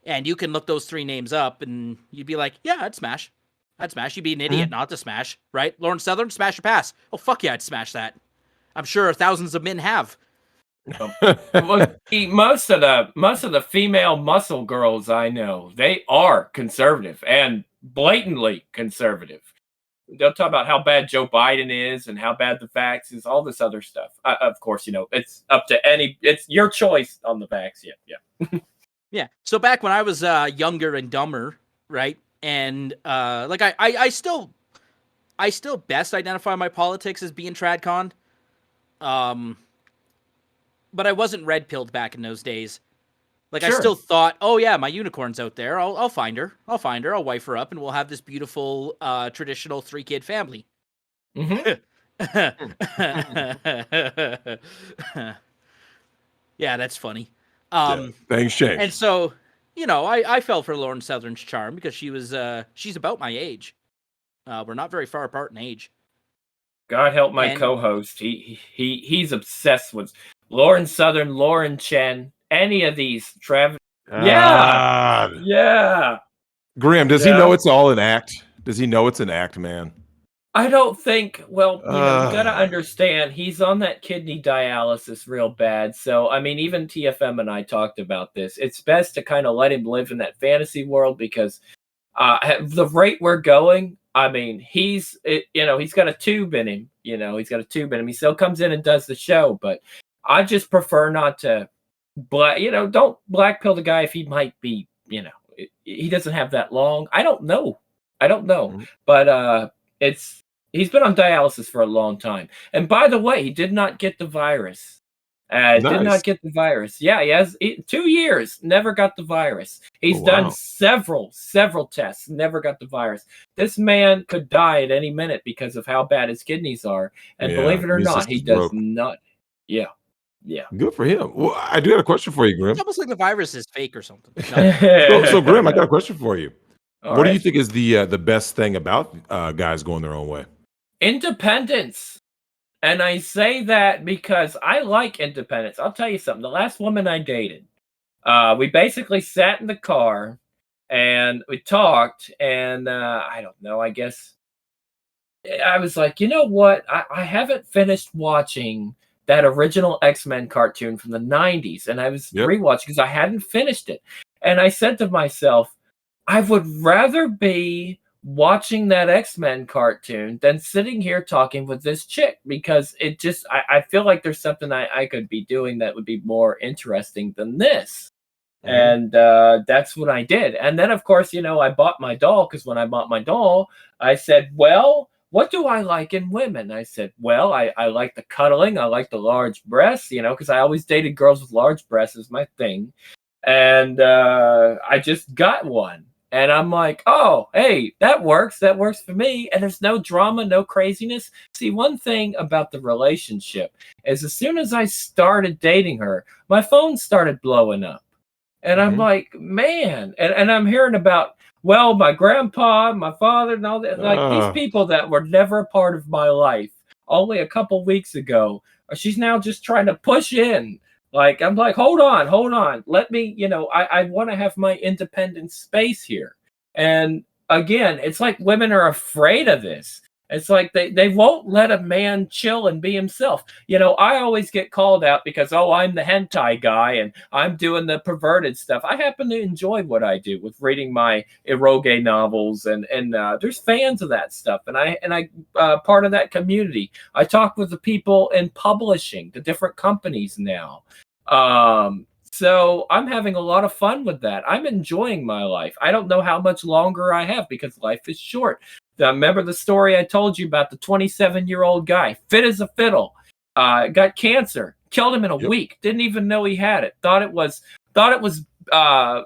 And you can look those three names up, and you'd be like, yeah, I'd smash. I'd smash. You'd be an idiot not to smash, right? Lauren Southern, smash or pass? Oh, fuck yeah, I'd smash that. I'm sure thousands of men have. Well, see, most of the female muscle girls I know, they are conservative and blatantly conservative. They'll talk about how bad Joe Biden is and how bad the vax is, all this other stuff. Of course, it's up to it's your choice on the vax. Yeah. Yeah. So back when I was younger and dumber, right? And like I still best identify my politics as being tradcon. But I wasn't red pilled back in those days. Like, Sure. I still thought, oh yeah, my unicorn's out there. I'll find her. I'll wife her up, and we'll have this beautiful traditional 3-kid family. Mm-hmm. Yeah, that's funny. Things change. And so, I fell for Lauren Southern's charm because she's about my age. We're not very far apart in age. God help my And- co-host. He's obsessed with Lauren Southern, Lauren Chen, any of these. Travis. Yeah. Graham, does he know it's all an act? Does he know it's an act, man? I don't think. Well, you gotta understand. He's on that kidney dialysis real bad. So, I mean, even TFM and I talked about this. It's best to kind of let him live in that fantasy world because the rate we're going. I mean, he's got a tube in him. He still comes in and does the show, but I just prefer not to don't black pill the guy if he might be, he doesn't have that long. I don't know. Mhm. But he's been on dialysis for a long time. And by the way, he did not get the virus. Did Nice. not get the virus. Yeah, he has 2 years, never got the virus. He's done several tests, never got the virus. This man could die at any minute because of how bad his kidneys are. And believe it or not, he does not. Yeah. Good for him. Well, I do have a question for you, Grim. It's almost like the virus is fake or something. So Grim, I got a question for you. All What do right. you think is the best thing about guys going their own way? Independence. And I say that because I like independence. I'll tell you something. The last woman I dated, we basically sat in the car and we talked. And I don't know, I guess I was like, you know what? I haven't finished watching that original X-Men cartoon from the 90s. And I was rewatching because I hadn't finished it. And I said to myself, I would rather be watching that X-Men cartoon than sitting here talking with this chick because it just, I feel like there's something I could be doing that would be more interesting than this. Mm-hmm. And that's what I did. And then, of course, I bought my doll because when I bought my doll, I said, well, what do I like in women? I said, well, I like the cuddling. I like the large breasts, because I always dated girls with large breasts is my thing. And I just got one. And I'm like, oh, hey, that works. That works for me. And there's no drama, no craziness. See, one thing about the relationship is as soon as I started dating her, my phone started blowing up. And I'm like, man. And I'm hearing about, well, my grandpa, my father, and all that. Like these people that were never a part of my life only a couple weeks ago. She's now just trying to push in. Like, I'm like, hold on. Let me, I want to have my independent space here. And again, it's like women are afraid of this. It's like they won't let a man chill and be himself. I always get called out because, I'm the hentai guy and I'm doing the perverted stuff. I happen to enjoy what I do with reading my eroge novels and there's fans of that stuff. And I part of that community. I talk with the people in publishing, the different companies now. So I'm having a lot of fun with that. I'm enjoying my life. I don't know how much longer I have because life is short. Remember the story I told you about the 27-year-old guy, fit as a fiddle, got cancer, killed him in a week, didn't even know he had it. Thought it was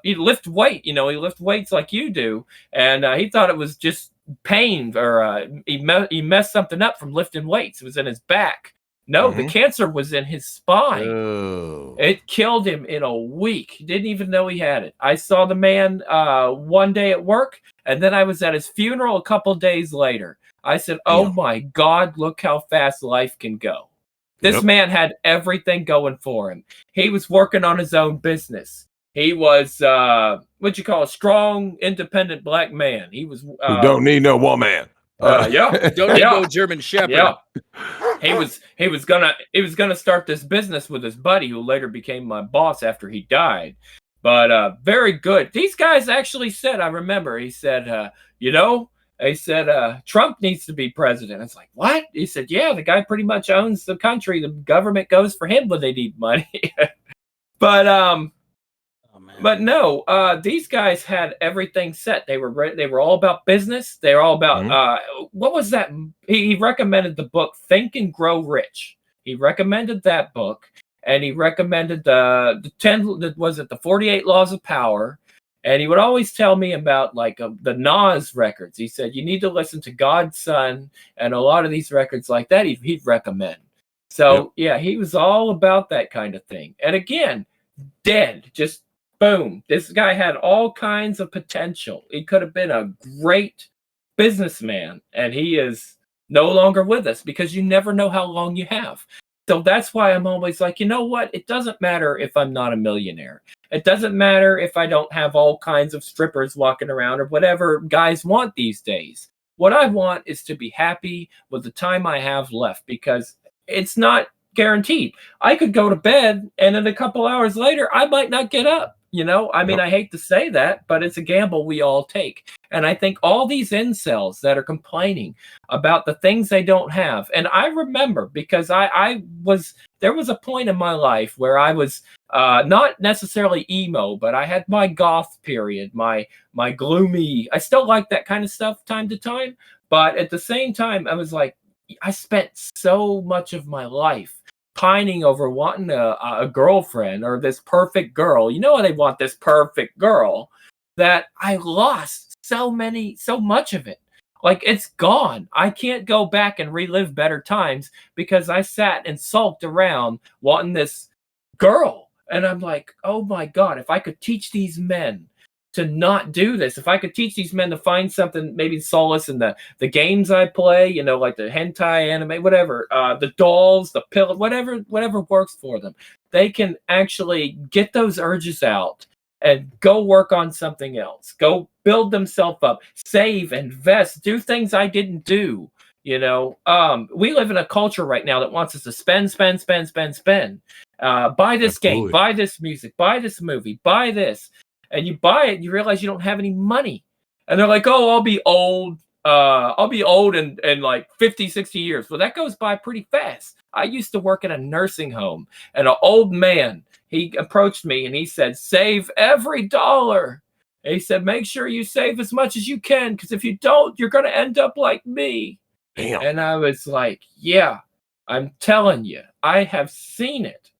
he lift weight, he lift weights like you do, and he thought it was just pain or he messed something up from lifting weights. It was in his back. No, the cancer was in his spine. Oh. It killed him in a week. He didn't even know he had it. I saw the man one day at work, and then I was at his funeral a couple days later. I said, oh my God, look how fast life can go. This man had everything going for him. He was working on his own business. He was, what you call a strong, independent black man. He was... who don't need no woman. Don't need no German Shepherd. Yeah. He was gonna start this business with his buddy, who later became my boss after he died. But very good. These guys actually said, I remember, he said, they said Trump needs to be president. I was like, what? He said, yeah, the guy pretty much owns the country. The government goes for him when they need money. But no, these guys had everything set. They were all about business. They were all about what was that? He recommended the book Think and Grow Rich. He recommended that book, and he recommended the 48 Laws of Power. And he would always tell me about the Nas records. He said you need to listen to God's Son and a lot of these records like that. He'd recommend. So yeah, he was all about that kind of thing. And again, dead, just. Boom. This guy had all kinds of potential. He could have been a great businessman, and he is no longer with us because you never know how long you have. So that's why I'm always like, you know what? It doesn't matter if I'm not a millionaire. It doesn't matter if I don't have all kinds of strippers walking around or whatever guys want these days. What I want is to be happy with the time I have left, because it's not guaranteed. I could go to bed, and then a couple hours later, I might not get up. I mean, I hate to say that, but it's a gamble we all take. And I think all these incels that are complaining about the things they don't have. And I remember, because there was a point in my life where I was not necessarily emo, but I had my goth period, my gloomy. I still like that kind of stuff time to time. But at the same time, I was like, I spent so much of my life pining over wanting a girlfriend or this perfect girl. They want this perfect girl, that I lost so much of it. Like, it's gone. I can't go back and relive better times because I sat and sulked around wanting this girl. And I'm like, oh my God, if I could teach these men to not do this, if I could teach these men to find something, maybe solace in the games I play, like the hentai anime, whatever, the dolls, the pill, whatever works for them, they can actually get those urges out and go work on something else, go build themselves up, save, invest, do things I didn't do. We live in a culture right now that wants us to spend. Buy this game, buy this music, buy this movie, buy this. And you buy it, and you realize you don't have any money. And they're like, oh, I'll be old. I'll be old in like 50, 60 years. Well, that goes by pretty fast. I used to work in a nursing home, and an old man, he approached me and he said, save every dollar. And he said, make sure you save as much as you can, because if you don't, you're going to end up like me. Damn. And I was like, yeah, I'm telling you, I have seen it.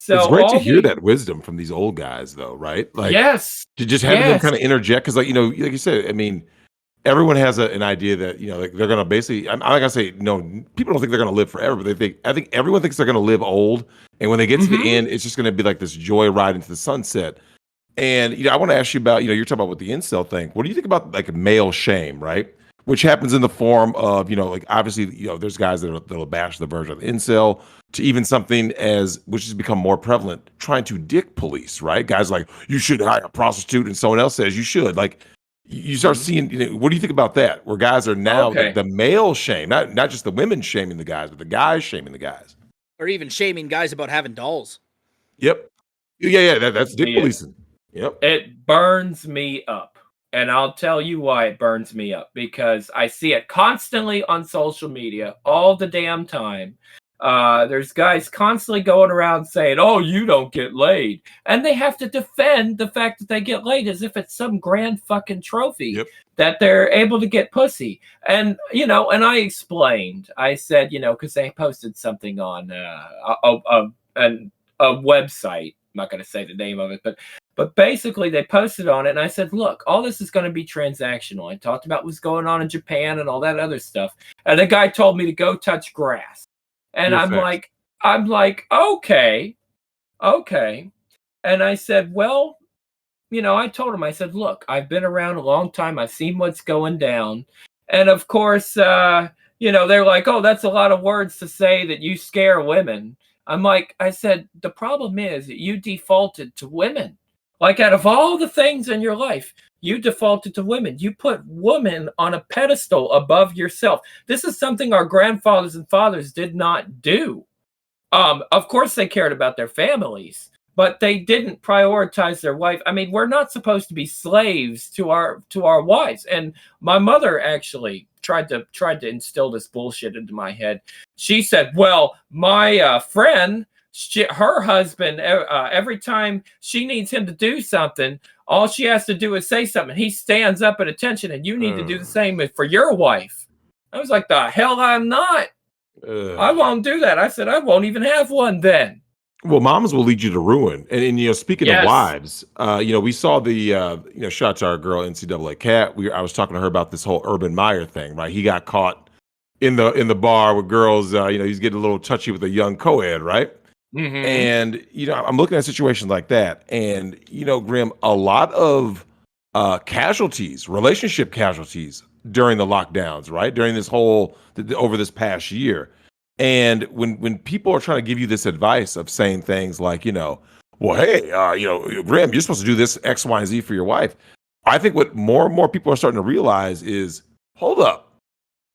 So it's great to hear that wisdom from these old guys, though, right? Like, yes, to just having them kind of interject, because, like you said, I mean, everyone has an idea that like they're gonna basically. I'm not gonna say no. People don't think they're gonna live forever, but I think everyone thinks they're gonna live old, and when they get to the end, it's just gonna be like this joy ride into the sunset. And I want to ask you about, you're talking about with the incel thing. What do you think about like male shame, right? Which happens in the form of, like, obviously, there's guys that'll bash the version of the incel, to even something which has become more prevalent, trying to dick police, right? Guys like, you should hire a prostitute, and someone else says you should. Like, you start seeing, what do you think about that? Where guys are now the male shame, not just the women shaming the guys, but the guys shaming the guys. Or even shaming guys about having dolls. Yep. Yeah, that's dick policing. Yep. It burns me up. And I'll tell you why it burns me up, because I see it constantly on social media all the damn time. There's guys constantly going around saying, oh, you don't get laid. And they have to defend the fact that they get laid as if it's some grand fucking trophy that they're able to get pussy. And, and I explained, I said, because they posted something on a website. I'm not going to say the name of it, but basically they posted on it, and I said, look, all this is going to be transactional. I talked about what's going on in Japan and all that other stuff. And the guy told me to go touch grass. And Yeah, facts. I'm like, okay, okay. And I said, well, I told him, I said, look, I've been around a long time. I've seen what's going down. And of course, they're like, oh, that's a lot of words to say that you scare women. I said, the problem is that you defaulted to women. Like, out of all the things in your life, you defaulted to women. You put women on a pedestal above yourself. This is something our grandfathers and fathers did not do. Of course, they cared about their families, but they didn't prioritize their wife. I mean, we're not supposed to be slaves to our wives. And my mother actually tried to instill this bullshit into my head. She said, "Well, my friend, her husband, every time she needs him to do something, all she has to do is say something. He stands up at attention, and you need to do the same for your wife." I was like, "The hell, I'm not. I won't do that." I said, "I won't even have one then." Well, moms will lead you to ruin. And speaking of Yes. wives, we saw the shout out to our girl NCAA Cat. I was talking to her about this whole Urban Meyer thing, right? He got caught in the bar with girls. He's getting a little touchy with a young co-ed, right? Mm-hmm. And I'm looking at situations like that, and Grim, a lot of relationship casualties during the lockdowns, right? During this whole over this past year. And when people are trying to give you this advice of saying things like, well, hey, Grim, you're supposed to do this X, Y, and Z for your wife. I think what more and more people are starting to realize is, hold up,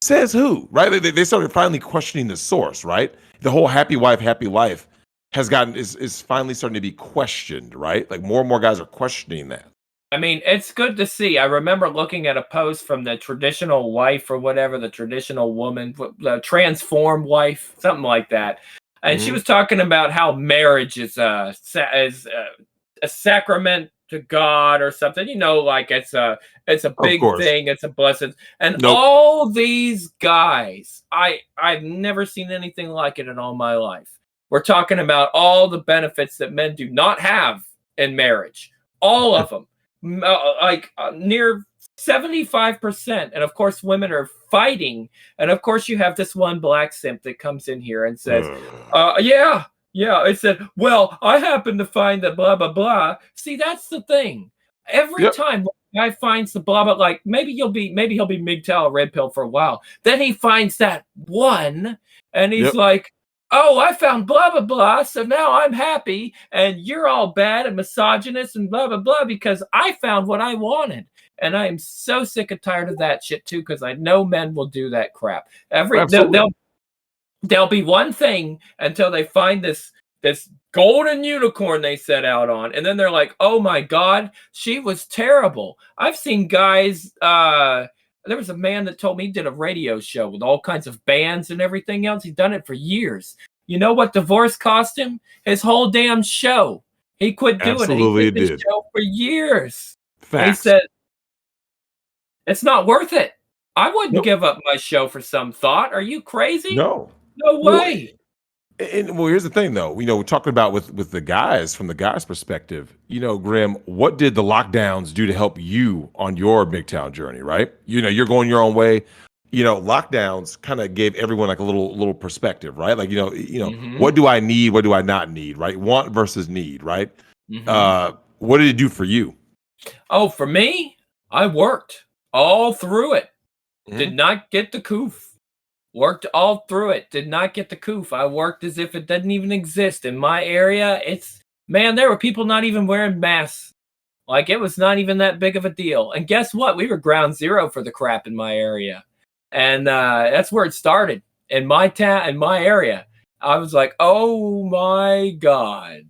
says who, right? They started finally questioning the source, right? The whole happy wife, happy life is finally starting to be questioned, right? Like more and more guys are questioning that. I mean, it's good to see. I remember looking at a post from the traditional wife or whatever, the traditional woman, the transformed wife, something like that. And she Mhm. was talking about how marriage is a sacrament to God or something. Like it's a Of big course. thing, it's a blessing. And Nope. all these guys, I've never seen anything like it in all my life. We're talking about all the benefits that men do not have in marriage. All of them. Near 75%. And of course, women are fighting. And of course, you have this one black simp that comes in here and says, yeah, it said, well, I happen to find that blah, blah, blah. See, that's the thing. Every Yep. time a guy finds the blah, blah, like maybe he'll be Migtown red pill for a while. Then he finds that one and he's Yep. like, oh, I found blah, blah, blah. So now I'm happy and you're all bad and misogynist and blah, blah, blah because I found what I wanted. And I am so sick and tired of that shit too because I know men will do that crap. Absolutely. There'll be one thing until they find this golden unicorn they set out on, and then they're like, "Oh my god, she was terrible." I've seen guys. There was a man that told me he did a radio show with all kinds of bands and everything else. He's done it for years. You know what divorce cost him? His whole damn show. He quit doing it. He Absolutely did it this did. show for years. He Facts. said, "It's not worth it. I wouldn't Nope. give up my show for some thought. Are you crazy? No. No Well, way." here's the thing though. We're talking about with the guys from the guys' perspective. Grim, what did the lockdowns do to help you on your Migtown journey? Right? You're going your own way. Lockdowns kind of gave everyone like a little perspective, right? Like Mm-hmm. what do I need? What do I not need? Right? Want versus need. Right? Mm-hmm. What did it do for you? Oh, for me, I worked all through it. Did Mhm. not get the coof. Worked all through it. Did not get the coof. I worked as if it didn't even exist. In my area, there were people not even wearing masks. Like it was not even that big of a deal. And guess what? We were ground zero for the crap in my area. And that's where it started. In my town, in my area. I was like, oh my God.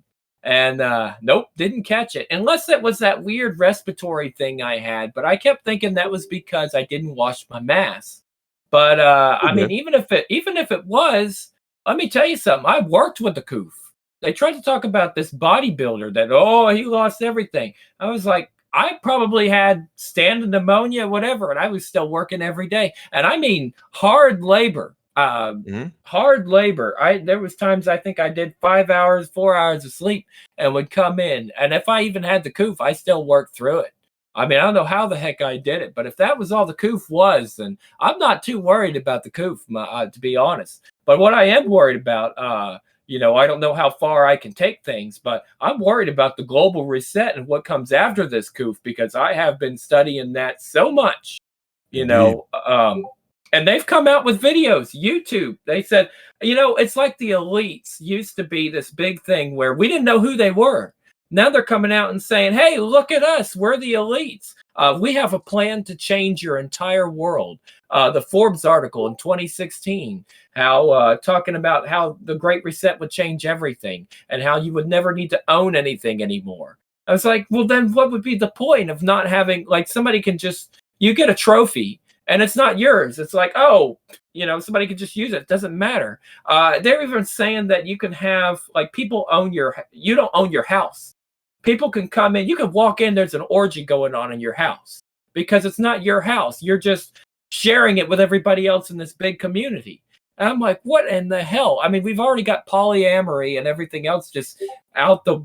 And nope, didn't catch it. Unless it was that weird respiratory thing I had. But I kept thinking that was because I didn't wash my mask. But I Okay. mean, even if it was, let me tell you something. I worked with the coof. They tried to talk about this bodybuilder that he lost everything. I was like, I probably had standing pneumonia, whatever, and I was still working every day. And I mean hard labor. Mhm. Hard labor. There was times I think I did 5 hours, 4 hours of sleep and would come in. And if I even had the coof, I still worked through it. I mean, I don't know how the heck I did it, but if that was all the coof was, then I'm not too worried about the coof, to be honest. But what I am worried about, I don't know how far I can take things, but I'm worried about the global reset and what comes after this coof, because I have been studying that so much, Indeed. And they've come out with videos, YouTube. They said, it's like the elites used to be this big thing where we didn't know who they were. Now they're coming out and saying, hey, look at us. We're the elites. We have a plan to change your entire world. The Forbes article in 2016, talking about how the Great Reset would change everything and how you would never need to own anything anymore. I was like, well, then what would be the point of not having, like, somebody can just, you get a trophy and it's not yours. It's like, somebody can just use it. It doesn't matter. They're even saying that you can have, like, people you don't own your house. People can come in, you can walk in, there's an orgy going on in your house because it's not your house. You're just sharing it with everybody else in this big community. And I'm like, what in the hell? I mean, we've already got polyamory and everything else just out the,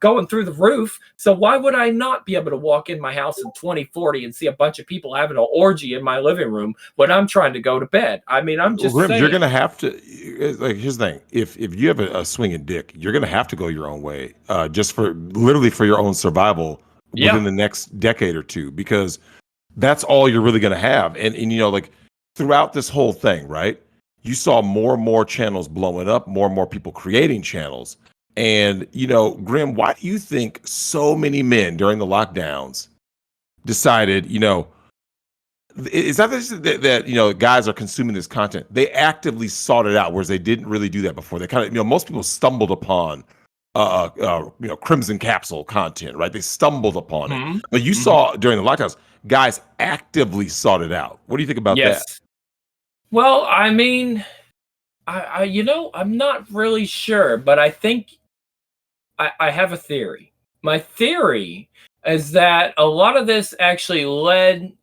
going through the roof. So why would I not be able to walk in my house in 2040 and see a bunch of people having an orgy in my living room when I'm trying to go to bed? I mean, I'm just saying. You're gonna have to, like, here's the thing: if you have a swinging dick, you're gonna have to go your own way, just for your own survival within the next decade or two, because that's all you're really gonna have. And like, throughout this whole thing, right? You saw more and more channels blowing up, more and more people creating channels. And, Grim, why do you think so many men during the lockdowns decided, it's not that guys are consuming this content. They actively sought it out, whereas they didn't really do that before. They kind of, most people stumbled upon, Crimson Capsule content, right? They stumbled upon it. But you saw during the lockdowns, guys actively sought it out. What do you think about that? Well, I mean, I'm not really sure, but I think I have a theory. My theory is that a lot of this actually it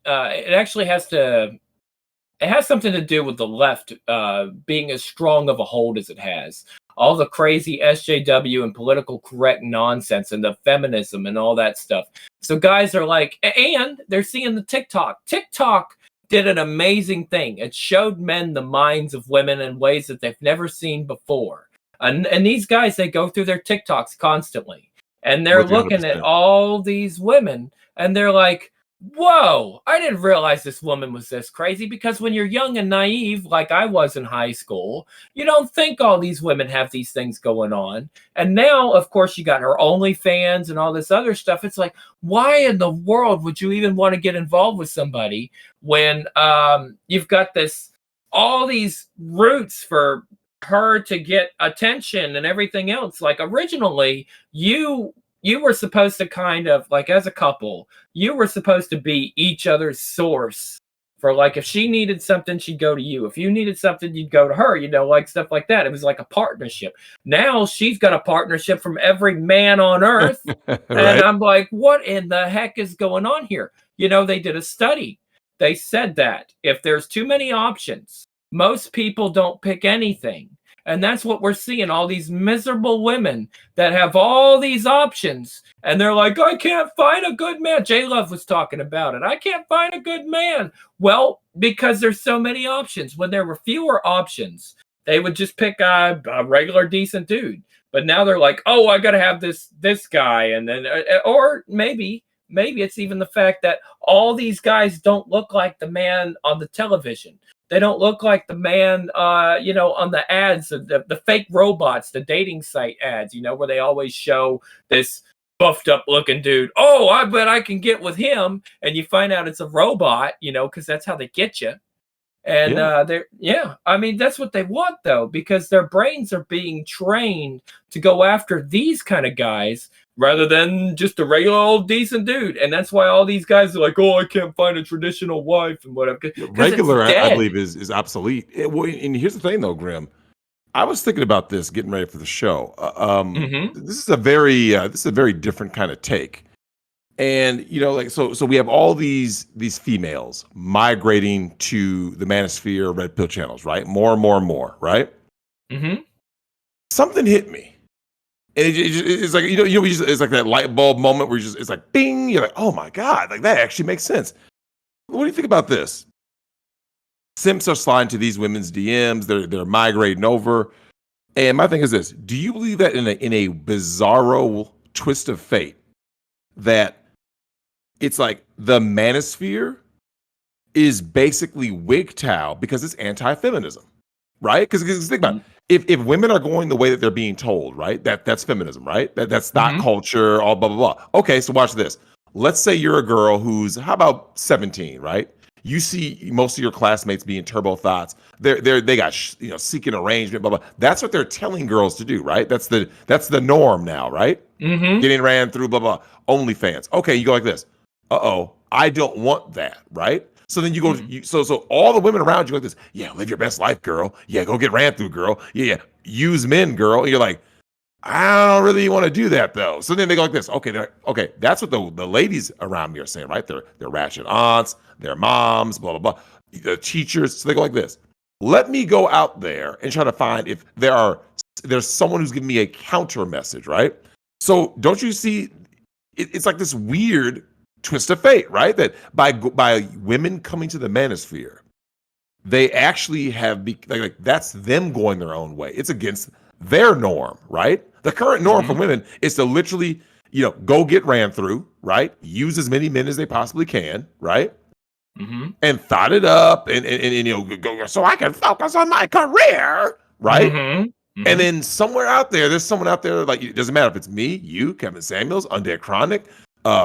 has something to do with the left being as strong of a hold as it has. All the crazy SJW and political correct nonsense and the feminism and all that stuff. So guys are like, and they're seeing the TikTok. TikTok did an amazing thing. It showed men the minds of women in ways that they've never seen before. And these guys, they go through their TikToks constantly. And they're looking at all these women and they're like, whoa, I didn't realize this woman was this crazy. Because when you're young and naive, like I was in high school, you don't think all these women have these things going on. And now, of course, you got her OnlyFans and all this other stuff. It's like, why in the world would you even want to get involved with somebody when you've got all these routes for her to get attention and everything else? Like, originally, you were supposed to kind of, like, as a couple, you were supposed to be each other's source for, like, if she needed something, she'd go to you. If you needed something, you'd go to her, like stuff like that. It was like a partnership. Now she's got a partnership from every man on earth. Right? And I'm like, what in the heck is going on here? They did a study. They said that if there's too many options, most people don't pick anything. And that's what we're seeing, all these miserable women that have all these options. And they're like, I can't find a good man. J-Love was talking about it. I can't find a good man. Well, because there's so many options. When there were fewer options, they would just pick a regular decent dude. But now they're like, oh, I got to have this guy. And then, or maybe it's even the fact that all these guys don't look like the man on the television. They don't look like the man, on the ads, the fake robots, the dating site ads, where they always show this buffed up looking dude. Oh, I bet I can get with him. And you find out it's a robot, because that's how they get you. And I mean, that's what they want, though, because their brains are being trained to go after these kind of guys rather than just a regular old decent dude. And that's why all these guys are like, oh, I can't find a traditional wife and whatever. Regular, I believe, is obsolete. And here's the thing, though, Grim. I was thinking about this getting ready for the show. This is a very different kind of take. And so we have all these females migrating to the manosphere red pill channels, right? More and more and more, right? Mm-hmm. Something hit me. And it's like, it's like that light bulb moment where it's like, bing, you're like, oh my God, like that actually makes sense. What do you think about this? Simps are sliding to these women's DMs. They're migrating over. And my thing is this: do you believe that in a bizarro twist of fate, that it's like the manosphere is basically WGTOW because it's anti-feminism, right? Because think about it. If women are going the way that they're being told, right? That's feminism, right? That's thought culture, all blah blah blah. Okay, so watch this. Let's say you're a girl who's how about 17, right? You see most of your classmates being turbo thoughts. They got seeking arrangement, blah blah. That's what they're telling girls to do, right? That's the norm now, right? Getting ran through, blah blah. OnlyFans. Okay, you go like this. I don't want that, right? So then you go. So all the women around you like this. Yeah, live your best life, girl. Yeah, go get ran through, girl. Yeah, use men, girl. And you're like, I don't really want to do that though. So then they go like this. Okay, that's what the ladies around me are saying, right? They're ratchet aunts, their moms, blah blah blah, the teachers. So they go like this. Let me go out there and try to find if there's someone who's giving me a counter message, right? So don't you see? It's like this weird twist of fate, right? That by women coming to the manosphere, they actually have like that's them going their own way. It's against their norm, right? The current norm for women is to literally, go get ran through, right? Use as many men as they possibly can, right? And thought it up and go so I can focus on my career, right? And then there's someone out there, like, it doesn't matter if it's me, you, Kevin Samuels, Undead Chronic,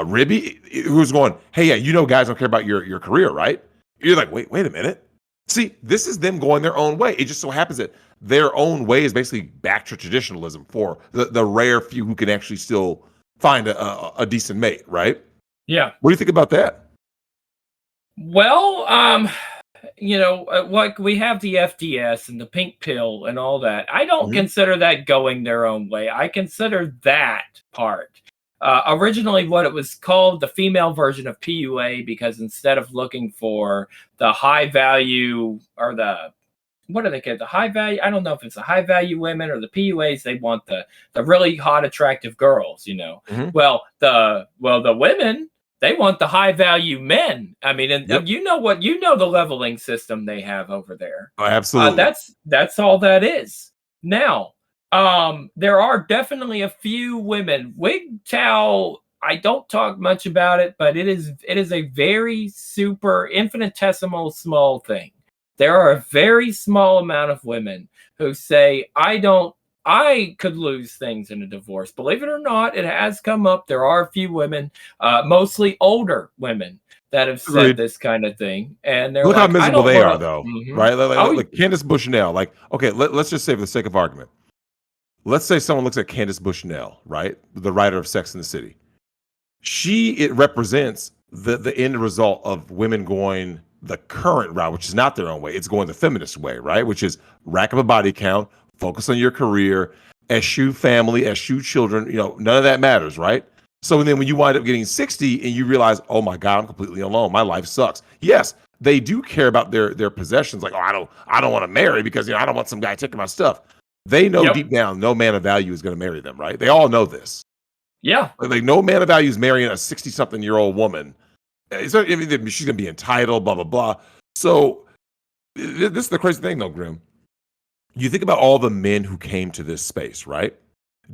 Ribby, who's going, hey, yeah, guys don't care about your career, right? You're like, wait a minute. See, this is them going their own way. It just so happens that their own way is basically back to traditionalism for the rare few who can actually still find a decent mate, right? Yeah. What do you think about that? Well, like we have the FDS and the pink pill and all that. I don't consider that going their own way. I consider that part. Originally, what it was called, the female version of PUA, because instead of looking for the high value or what do they get? The high value? I don't know if it's the high value women or the PUAs. They want the really hot, attractive girls. Well, the women, they want the high value men. I mean, and the leveling system they have over there. Oh, absolutely. That's all that is. Now, there are definitely a few women. WGTOW, I don't talk much about it, but it is a very super infinitesimal small thing. There are a very small amount of women who say, I could lose things in a divorce. Believe it or not, it has come up. There are a few women, mostly older women, that have said this kind of thing. And they're look like, how miserable they are, though, right? Like Candace Bushnell. Like, okay, let's just say for the sake of argument, let's say someone looks at Candace Bushnell, right? The writer of Sex and the City. It represents the end result of women going the current route, which is not their own way. It's going the feminist way, right? Which is rack up a body count, focus on your career, eschew family, eschew children. None of that matters, right? So then when you wind up getting 60 and you realize, oh my God, I'm completely alone. My life sucks. Yes, they do care about their possessions. Like, oh, I don't want to marry because I don't want some guy taking my stuff. They know deep down no man of value is going to marry them, right? They all know this. Yeah. Like no man of value is marrying a 60-something-year-old woman. She's going to be entitled, blah, blah, blah. So this is the crazy thing, though, Grim. You think about all the men who came to this space, right?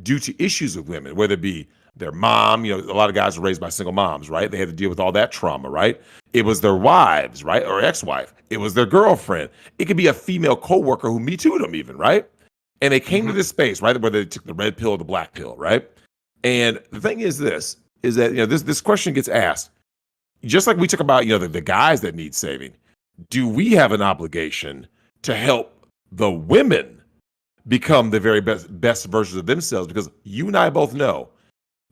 Due to issues with women, whether it be their mom, a lot of guys were raised by single moms, right? They had to deal with all that trauma, right? It was their wives, right? Or ex-wife. It was their girlfriend. It could be a female coworker who Me Too'd them even, right? And they came to this space, right? Where they took the red pill or the black pill, right? And the thing is that, this question gets asked, just like we talk about, the guys that need saving. Do we have an obligation to help the women become the very best versions of themselves? Because you and I both know,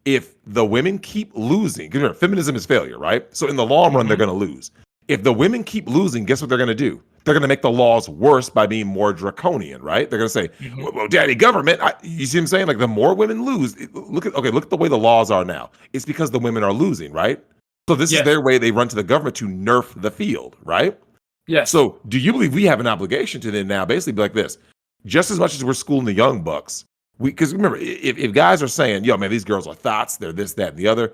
if the women keep losing, because remember, feminism is failure, right? So in the long run, they're going to lose. If the women keep losing, guess what they're going to do? They're going to make the laws worse by being more draconian, right? They're going to say, well, daddy, government, you see what I'm saying? Like, the more women lose, look at the way the laws are now. It's because the women are losing, right? So this is their way. They run to the government to nerf the field, right? Yes. So do you believe we have an obligation to then now basically be like this? Just as much as we're schooling the young bucks, because remember, if guys are saying, yo, man, these girls are thoughts, they're this, that, and the other,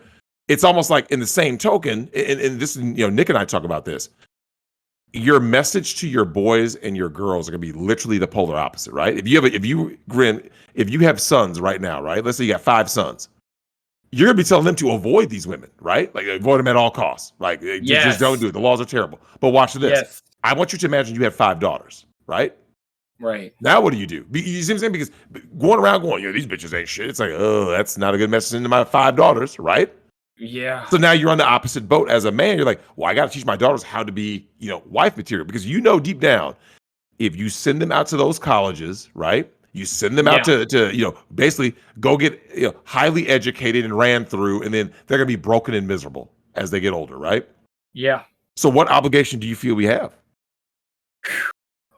it's almost like in the same token, and this, Nick and I talk about this. Your message to your boys and your girls are gonna be literally the polar opposite, right? If you have sons right now, right? Let's say you got 5 sons, you're gonna be telling them to avoid these women, right? Like avoid them at all costs. Like just don't do it. The laws are terrible. But watch this. Yes. I want you to imagine you have 5 daughters, right? Right. Now what do? You see what I'm saying? Because going around going, these bitches ain't shit. It's like, oh, that's not a good message into my 5 daughters, right? Yeah. So now you're on the opposite boat as a man. You're like, well, I got to teach my daughters how to be, wife material, because deep down, if you send them out to those colleges, right? You send them out to basically go get highly educated and ran through, and then they're gonna be broken and miserable as they get older, right? Yeah. So what obligation do you feel we have?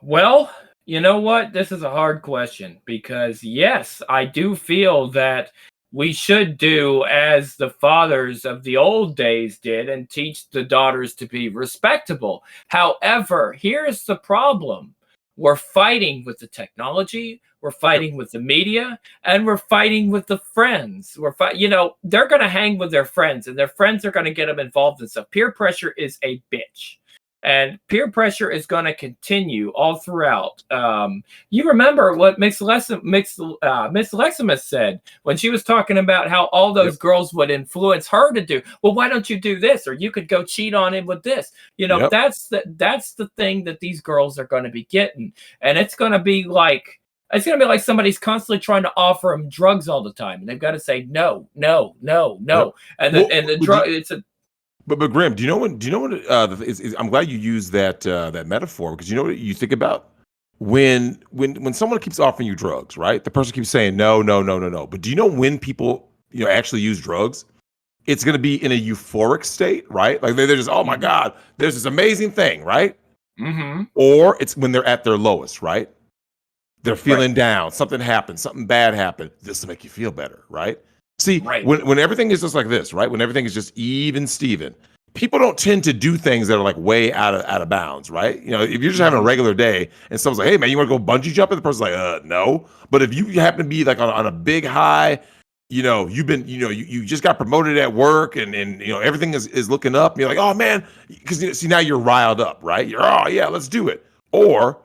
Well, you know what? This is a hard question, because yes, I do feel that we should do as the fathers of the old days did and teach the daughters to be respectable. However, here's the problem. We're fighting with the technology, we're fighting with the media, and we're fighting with the friends. They're going to hang with their friends, and their friends are going to get them involved in stuff. Peer pressure is a bitch. And peer pressure is going to continue all throughout. You remember what Miss Leximus said when she was talking about how all those girls would influence her to do. Well, why don't you do this? Or you could go cheat on him with this. That's the thing that these girls are going to be getting, and it's going to be like somebody's constantly trying to offer them drugs all the time, and they've got to say no. Yep. And the drug. But Grim, do you know what? I'm glad you used that metaphor, because you know what you think about when someone keeps offering you drugs, right? The person keeps saying no. But do you know when people actually use drugs? It's going to be in a euphoric state, right? Like they're just, oh my God, there's this amazing thing, right? Mm-hmm. Or it's when they're at their lowest, right? They're feeling down. Something happened. Something bad happened. This will make you feel better, right? See, when everything is just like this, right? When everything is just even Steven, people don't tend to do things that are like way out of bounds, right? If you're just having a regular day and someone's like, hey man, you want to go bungee jumping? The person's like, no. But if you happen to be like on a big high, you've been, you just got promoted at work and everything is looking up. And you're like, oh man, because see, now you're riled up, right? You're, oh yeah, let's do it. Or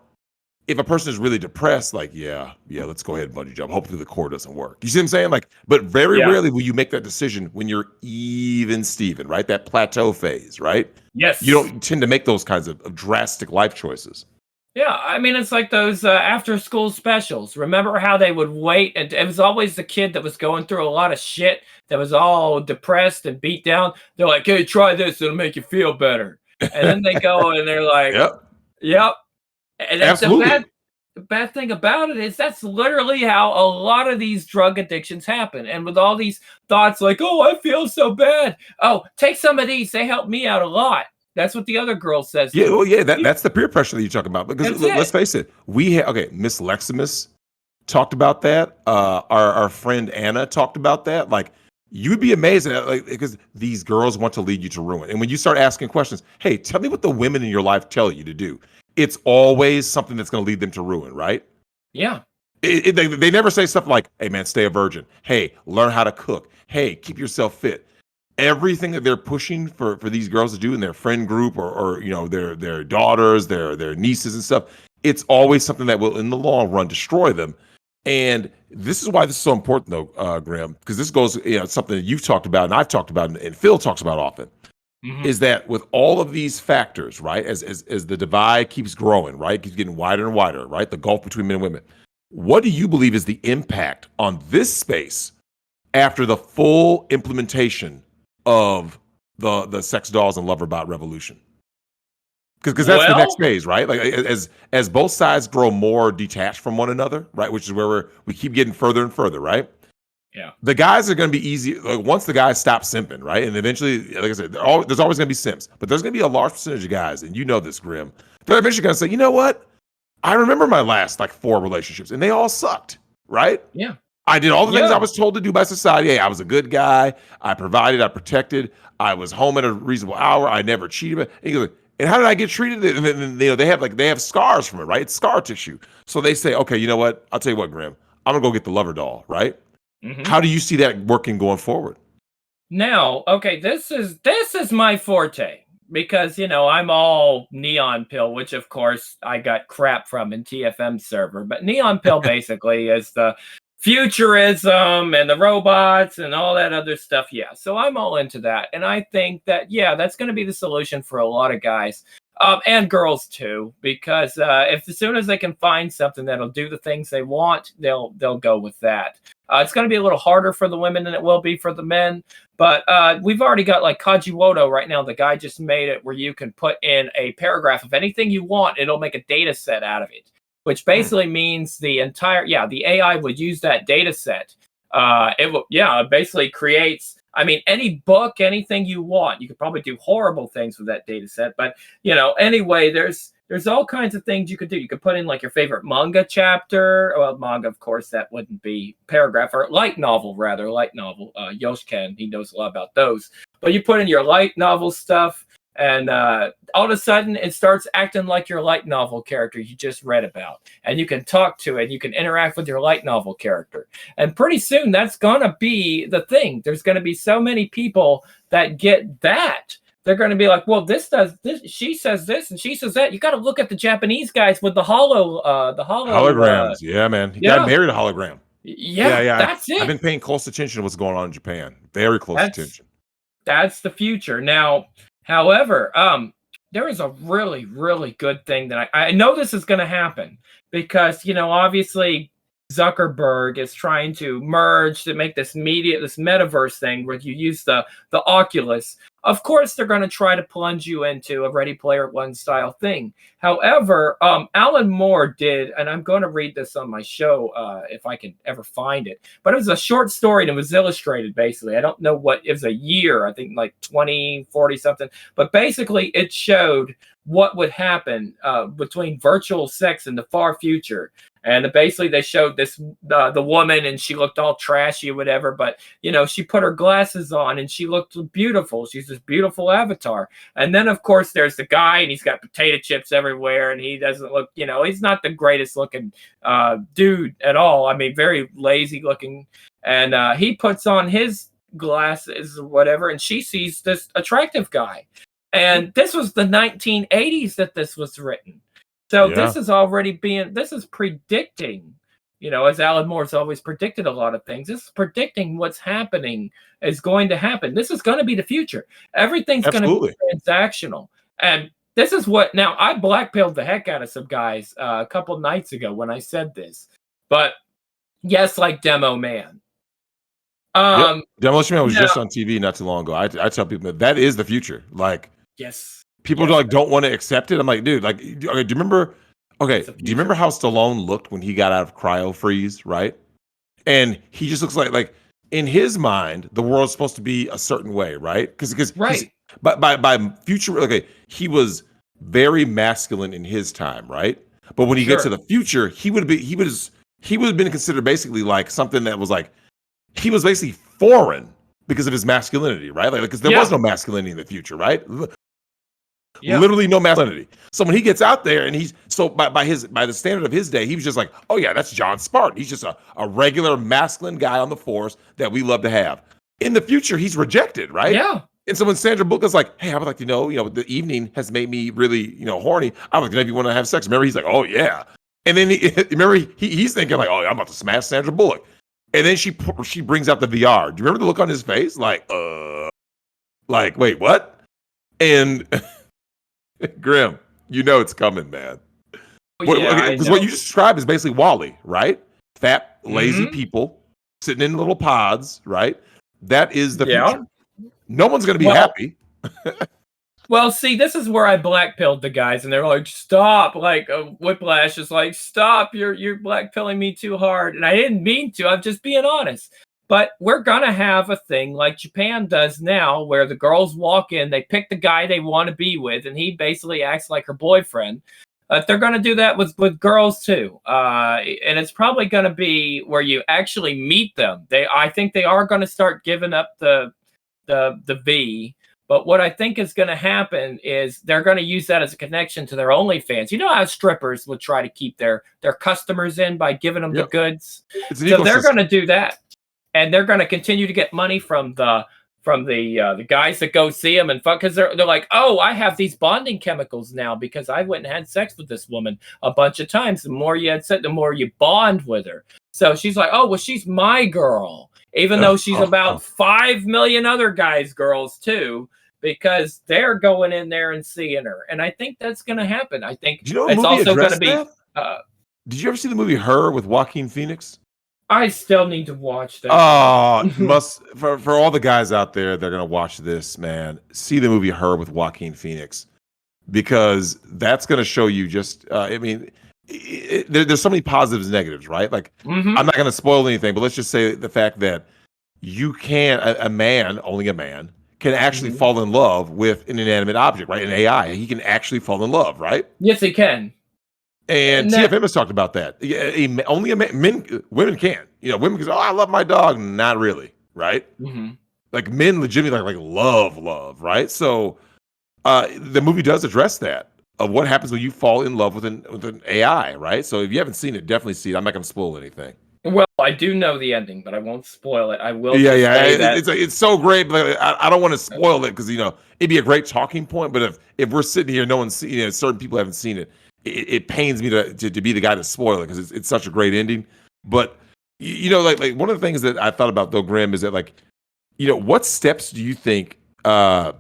if a person is really depressed, like, yeah, let's go ahead and bungee jump. Hopefully the core doesn't work. You see what I'm saying? Like, but very rarely will you make that decision when you're even Steven, right? That plateau phase, right? Yes. You don't tend to make those kinds of drastic life choices. Yeah, I mean, it's like those after-school specials. Remember how they would wait? And it was always the kid that was going through a lot of shit, that was all depressed and beat down. They're like, hey, try this. It'll make you feel better. And then they go and they're like, yep. And that's the bad thing about it is that's literally how a lot of these drug addictions happen. And with all these thoughts like, oh, I feel so bad. Oh, take some of these. They help me out a lot. That's what the other girl says. Yeah, well, yeah, that's the peer pressure that you're talking about. Because let's face it, Miss Leximus talked about that. Our friend Anna talked about that. Like, you'd be amazed at, like, because these girls want to lead you to ruin. And when you start asking questions, hey, tell me what the women in your life tell you to do. It's always something that's going to lead them to ruin, right? Yeah. They never say stuff like, hey, man, stay a virgin. Hey, learn how to cook. Hey, keep yourself fit. Everything that they're pushing for these girls to do in their friend group or their daughters, their nieces and stuff, it's always something that will, in the long run, destroy them. And this is why this is so important, though, Graham, because this goes, something that you've talked about and I've talked about and Phil talks about often. Is that with all of these factors, right, as the divide keeps growing, right, keeps getting wider and wider, right, the gulf between men and women, what do you believe is the impact on this space after the full implementation of the sex dolls and lover bot revolution? Because that's the next phase, right? Like as both sides grow more detached from one another, right, which is where we keep getting further and further, right? Yeah, the guys are going to be easy. Like, once the guys stop simping, right? And eventually, like I said, there's always going to be simps, but there's going to be a large percentage of guys, and you know this, Grim. They're eventually going to say, you know what? I remember my last 4 relationships, and they all sucked, right? Yeah. I did all the things I was told to do by society. Hey, I was a good guy. I provided. I protected. I was home at a reasonable hour. I never cheated. And how did I get treated? And then, they have scars from it, right? It's scar tissue. So they say, okay, you know what? I'll tell you what, Grim. I'm gonna go get the lover doll, right? Mhm. How do you see that working going forward? Now, okay, this is my forte because I'm all neon pill, which of course I got crap from in TFM server. But neon pill basically is the futurism and the robots and all that other stuff. Yeah, so I'm all into that, and I think that that's going to be the solution for a lot of guys. And girls too, because if as soon as they can find something that'll do the things they want, they'll go with that. It's going to be a little harder for the women than it will be for the men, but we've already got like Kajiwodo right now. The guy just made it where you can put in a paragraph of anything you want. It'll make a data set out of it, which basically means the AI would use that data set. It basically creates. I mean, any book, anything you want. You could probably do horrible things with that data set, but anyway, there's all kinds of things you could do. You could put in like your favorite manga chapter. Well, manga, of course, that wouldn't be paragraph, or light novel, rather. Light novel. Yoshken, he knows a lot about those. But you put in your light novel stuff, and all of a sudden it starts acting like your light novel character you just read about. And you can talk to it. You can interact with your light novel character. And pretty soon that's going to be the thing. There's going to be so many people that get that. They're going to be like, well, this does this. She says this, and she says that. You got to look at the Japanese guys with the Holograms. Yeah, man. He got married a hologram. Yeah. That's it. I've been paying close attention to what's going on in Japan. Very close attention. That's the future. Now, however, there is a really, really good thing that I know this is going to happen because, obviously Zuckerberg is trying to merge to make this metaverse thing where you use the Oculus. Of course, they're going to try to plunge you into a Ready Player One style thing. However, Alan Moore did, and I'm going to read this on my show if I can ever find it, but it was a short story and it was illustrated basically. I don't know what, it was a year, I think like 2040 something, but basically it showed what would happen between virtual sex in the far future. And basically they showed this, the woman, and she looked all trashy or whatever, but she put her glasses on and she looked beautiful. She's this beautiful avatar. And then of course there's the guy, and he's got potato chips everywhere, and he doesn't look, he's not the greatest looking dude at all. I mean, very lazy looking. And he puts on his glasses or whatever, and she sees this attractive guy. And this was the 1980s that this was written. So this is predicting, as Alan Moore's always predicted a lot of things. This is predicting what's happening is going to happen. This is going to be the future. Everything's going to be transactional. And this is what, now I blackpilled the heck out of some guys a couple nights ago when I said this. But yes, like Demo Man. Demolition Man was just on TV not too long ago. I tell people that is the future. Like, yes. People don't want to accept it. I'm like, dude, like, do you remember? Okay, do you remember how Stallone looked when he got out of cryo freeze, right? And he just looks like in his mind, the world's supposed to be a certain way, right? Because by future, okay, he was very masculine in his time, right? But when he gets to the future, he would have been considered basically like something that was like he was basically foreign because of his masculinity, right? Like because there was no masculinity in the future, right? Literally no masculinity. So when he gets out there and he's by the standard of his day, he was just like, oh yeah, that's John Spartan. He's just a regular masculine guy on the force that we love to have. In the future, he's rejected, right? Yeah. And so when Sandra Bullock is like, hey, I would like to know, the evening has made me really, horny. I would like to know if you want to have sex. Remember, he's like, oh yeah. And then he's thinking like, oh, I'm about to smash Sandra Bullock. And then she brings out the VR. Do you remember the look on his face? Like, wait, what? And Grim, it's coming, man. Because what you described is basically Wall-E, right? Fat, lazy people sitting in little pods, right? That is the future. No one's going to be happy. Well, see, this is where I blackpilled the guys, and they're like, stop. Like, Whiplash is like, stop. You're blackpilling me too hard. And I didn't mean to. I'm just being honest. But we're going to have a thing like Japan does now where the girls walk in, they pick the guy they want to be with, and he basically acts like her boyfriend. They're going to do that with girls too. And it's probably going to be where you actually meet them. I think they are going to start giving up the V, But what I think is going to happen is they're going to use that as a connection to their OnlyFans. You know how strippers would try to keep their customers in by giving them the goods? It's an So they're ecosystem. going to do that. And they're going to continue to get money from the guys that go see them and fuck, because they're like, oh, I have these bonding chemicals now because I went and had sex with this woman a bunch of times. The more you had sex, the more you bond with her. So she's like, oh, well, she's my girl, even though she's about 5 million other guys' girls too, because they're going in there and seeing her. And I think that's going to happen. I think Do you know it's also going to be. Did you ever see the movie Her with Joaquin Phoenix? I still need to watch that. Oh, for all the guys out there that are gonna watch this, man, see the movie Her with Joaquin Phoenix, because that's gonna show you just. I mean, there's so many positives and negatives, right? Like, I'm not gonna spoil anything, but let's just say the fact that you can, only a man, can actually fall in love with an inanimate object, right? An AI, he can actually fall in love, right? Yes, he can. And TFM has talked about that. Only women can. Women can say, "Oh, I love my dog." Not really, right? Like men legitimately like love, right? So the movie does address that of what happens when you fall in love with an AI, right? So if you haven't seen it, definitely see it. I'm not going to spoil anything. Well, I do know the ending, but I won't spoil it. I will. It's so great, but I don't want to spoil it because it'd be a great talking point. But if we're sitting here, no one's seen it, certain people haven't seen it. It pains me to be the guy to spoil it because it's such a great ending. But like one of the things that I thought about though, Grim, is that what steps do you think that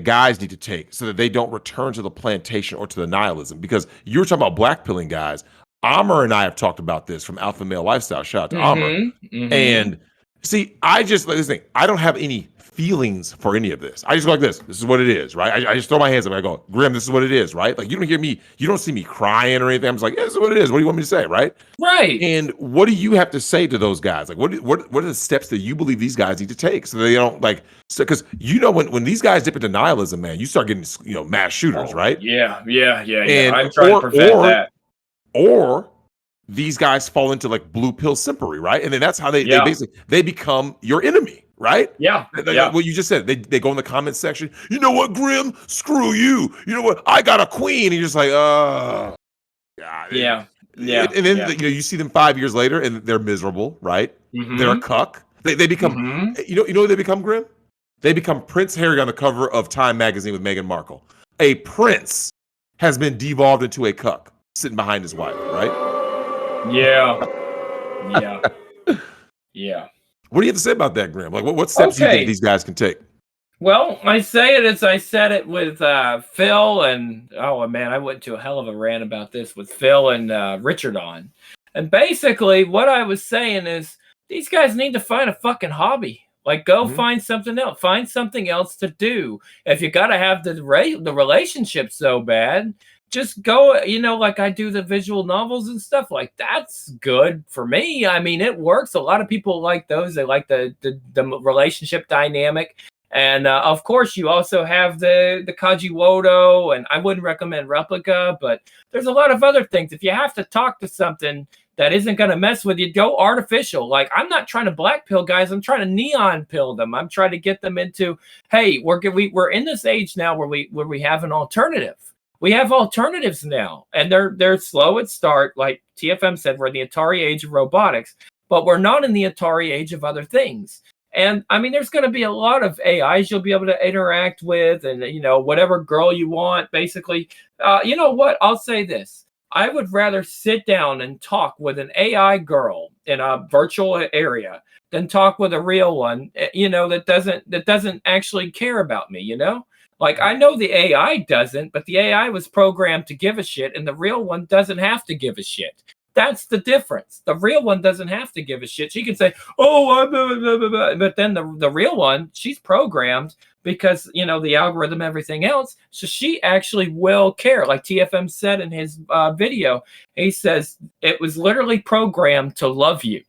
guys need to take so that they don't return to the plantation or to the nihilism? Because you were talking about blackpilling guys. Amr and I have talked about this from Alpha Male Lifestyle. Shout out to Amr. And see, I just like this thing. I don't have any feelings for any of this. I just go like this. This is what it is, right? I just throw my hands up and I go, Grim, this is what it is, right? Like you don't hear me, you don't see me crying or anything. I'm just like, yeah, this is what it is. What do you want me to say, right? Right. And what do you have to say to those guys? Like, what are the steps that you believe these guys need to take so they don't because when these guys dip into nihilism, man, you start getting mass shooters, right? Yeah. And I'm trying to prevent that. Or these guys fall into like blue pill simpery, right? And then that's how they basically become your enemy, right? Yeah. What you just said, they go in the comment section. You know what, Grim? Screw you. You know what? I got a queen. And you're just like, yeah. And then you see them 5 years later, and they're miserable, right? They're a cuck. They become, you know what they become, Grim? They become Prince Harry on the cover of Time magazine with Meghan Markle. A prince has been devolved into a cuck sitting behind his wife, right? Yeah. What do you have to say about that, Grim? Like, what steps do you think these guys can take? Well, I say it as I said it with Phil and I went to a hell of a rant about this with Phil and Richard on. And basically, what I was saying is these guys need to find a fucking hobby. Like, go find something else. Find something else to do. If you got to have the relationship so bad, just go, like I do the visual novels and stuff. Like, that's good for me. I mean, it works. A lot of people like those. They like the relationship dynamic. And of course, you also have the Kajiwodo, and I wouldn't recommend Replica, but there's a lot of other things. If you have to talk to something that isn't going to mess with you, go artificial. Like, I'm not trying to black pill guys. I'm trying to neon pill them. I'm trying to get them into, hey, we're in this age now where we have an alternative. We have alternatives now, and they're slow at start. Like TFM said, we're in the Atari age of robotics, but we're not in the Atari age of other things. And I mean, there's going to be a lot of AIs you'll be able to interact with, and whatever girl you want. Basically, you know what? I'll say this: I would rather sit down and talk with an AI girl in a virtual area than talk with a real one. That doesn't actually care about me. Like, I know the AI doesn't, but the AI was programmed to give a shit, and the real one doesn't have to give a shit. That's the difference. The real one doesn't have to give a shit. She can say, "Oh, blah, blah, blah, blah," but then the real one, she's programmed because the algorithm, everything else. So she actually will care. Like TFM said in his video, he says it was literally programmed to love you.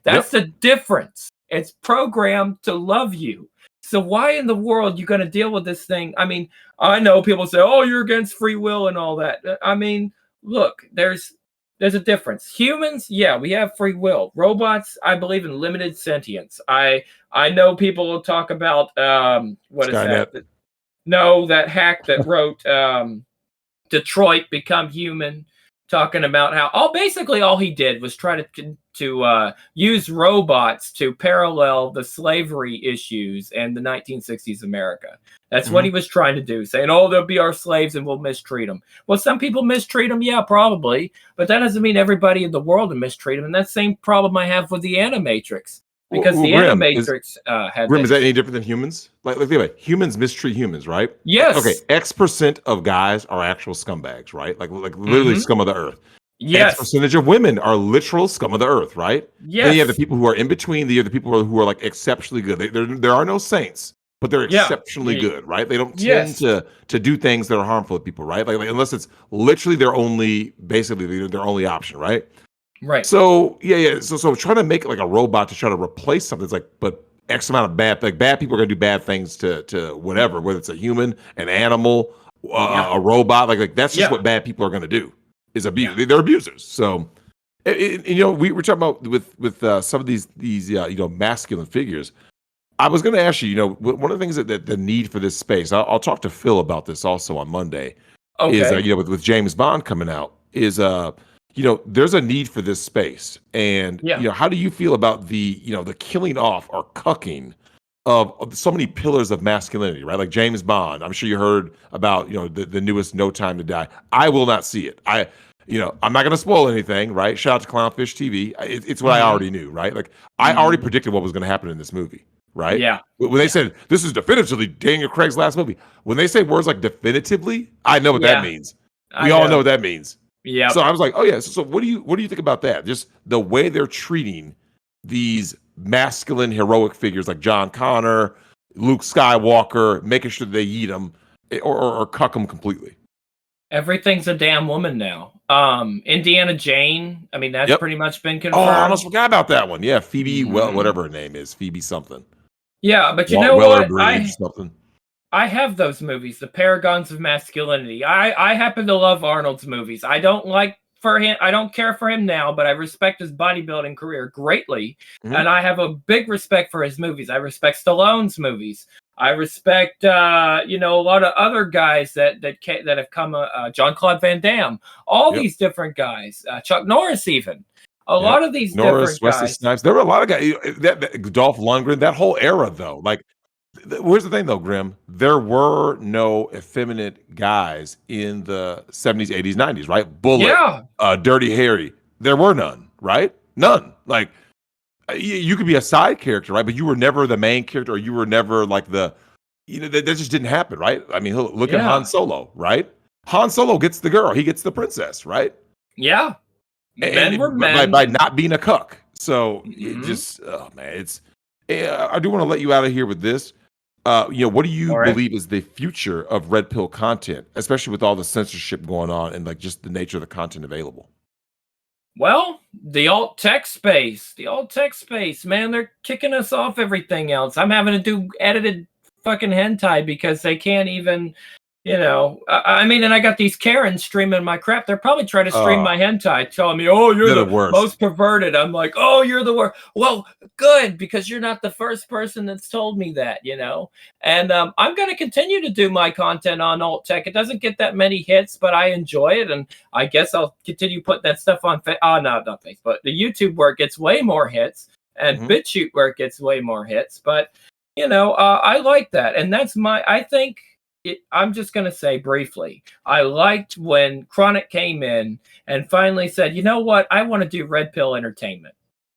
That's the difference. It's programmed to love you. So why in the world you going to deal with this thing? I mean, I know people say, "Oh, you're against free will and all that." I mean, look, there's There's a difference. Humans, yeah, we have free will. Robots, I believe in limited sentience. I know people will talk about what is Skynet. that? No, that hack that wrote Detroit Become Human, talking about how basically all he did was try to use robots to parallel the slavery issues in the 1960s America. That's what he was trying to do, saying, "Oh, they'll be our slaves and we'll mistreat them." Well, some people mistreat them, yeah, probably, but that doesn't mean everybody in the world will mistreat them. And that same problem I have with the Animatrix, because the Animatrix had Grim, is that any different than humans? Like think about it. Humans mistreat humans, right? Yes. Okay, X% of guys are actual scumbags, right? Like literally scum of the earth. Yes. X percentage of women are literal scum of the earth, right? Yes. Then you have the people who are in between. You have the people who are like exceptionally good. There are no saints, but they're exceptionally good, right? They don't tend to do things that are harmful to people, right? Like unless it's literally their only option, right? Right. So So trying to make it like a robot to try to replace something, it's like, but X amount of bad people are gonna do bad things to whatever, whether it's a human, an animal, a robot, like that's just what bad people are gonna do. Is abuse. They're abusers. So, we were talking about with some of these masculine figures. I was going to ask you, one of the things that the need for this space. I'll talk to Phil about this also on Monday. Okay. Is with James Bond coming out, there's a need for this space, and how do you feel about the killing off or cucking of so many pillars of masculinity, right? Like James Bond. I'm sure you heard about, the newest No Time to Die. I will not see it. I'm not going to spoil anything, right? Shout out to Clownfish TV. It's what I already knew, right? Like I already predicted what was going to happen in this movie, right? Yeah. When they said this is definitively Daniel Craig's last movie, when they say words like definitively, I know what that means. We all know what that means. Yeah. So I was like, oh yeah. So what do you think about that? Just the way they're treating these masculine heroic figures like John Connor, Luke Skywalker, making sure they eat them or cuck them completely. Everything's a damn woman now. Indiana Jane. I mean, that's pretty much been confirmed. Oh, I almost forgot about that one. Yeah, Phoebe. Well, whatever her name is, Phoebe something. Yeah, but you know what? Something. I have those movies, the paragons of masculinity. I happen to love Arnold's movies. I don't care for him now, but I respect his bodybuilding career greatly, and I have a big respect for his movies. I respect Stallone's movies. I respect a lot of other guys that have come. Jean-Claude Van Damme, all these different guys. Chuck Norris, even a lot of these Norris, different Wesley guys. Snipes. There were a lot of guys. That Dolph Lundgren. That whole era, though. Like, here's the thing, though, Grim. There were no effeminate guys in the 70s, 80s, 90s, right? Bullet, Dirty Harry. There were none, right? None. Like, you could be a side character, right? But you were never the main character, or you were never like that just didn't happen, right? I mean, look at Han Solo, right? Han Solo gets the girl. He gets the princess, right? Yeah. Men were men. By not being a cuck. So it just, oh man, I do want to let you out of here with this. What do you believe is the future of red pill content, especially with all the censorship going on and like just the nature of the content available? Well, the alt tech space, man, they're kicking us off everything else. I'm having to do edited fucking hentai because they can't even, I mean, and I got these Karens streaming my crap. They're probably trying to stream my hentai, telling me, "Oh, you're the worst. Most perverted." I'm like, "Oh, you're the worst." Well, good, because you're not the first person that's told me that, And I'm going to continue to do my content on alt tech. It doesn't get that many hits, but I enjoy it, and I guess I'll continue putting that stuff on. Not Facebook. The YouTube work gets way more hits, and BitChute work gets way more hits. But I like that, and that's I think. I'm just going to say briefly, I liked when Chronic came in and finally said, "You know what? I want to do red pill entertainment."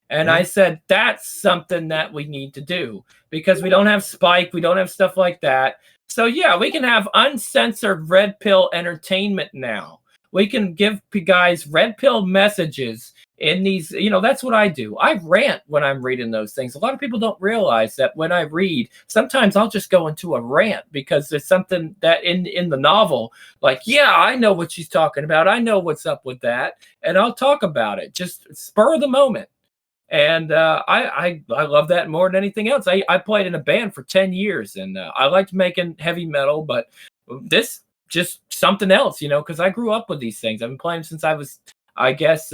And I said, that's something that we need to do because we don't have Spike. We don't have stuff like that. So yeah, we can have uncensored red pill entertainment now. We can give guys red pill messages in these, that's what I do. I rant when I'm reading those things. A lot of people don't realize that when I read, sometimes I'll just go into a rant because there's something that in the novel, like, yeah, I know what she's talking about. I know what's up with that. And I'll talk about it, just spur of the moment. And I love that more than anything else. I played in a band for 10 years and I liked making heavy metal, but this just something else, because I grew up with these things. I've been playing since I was I guess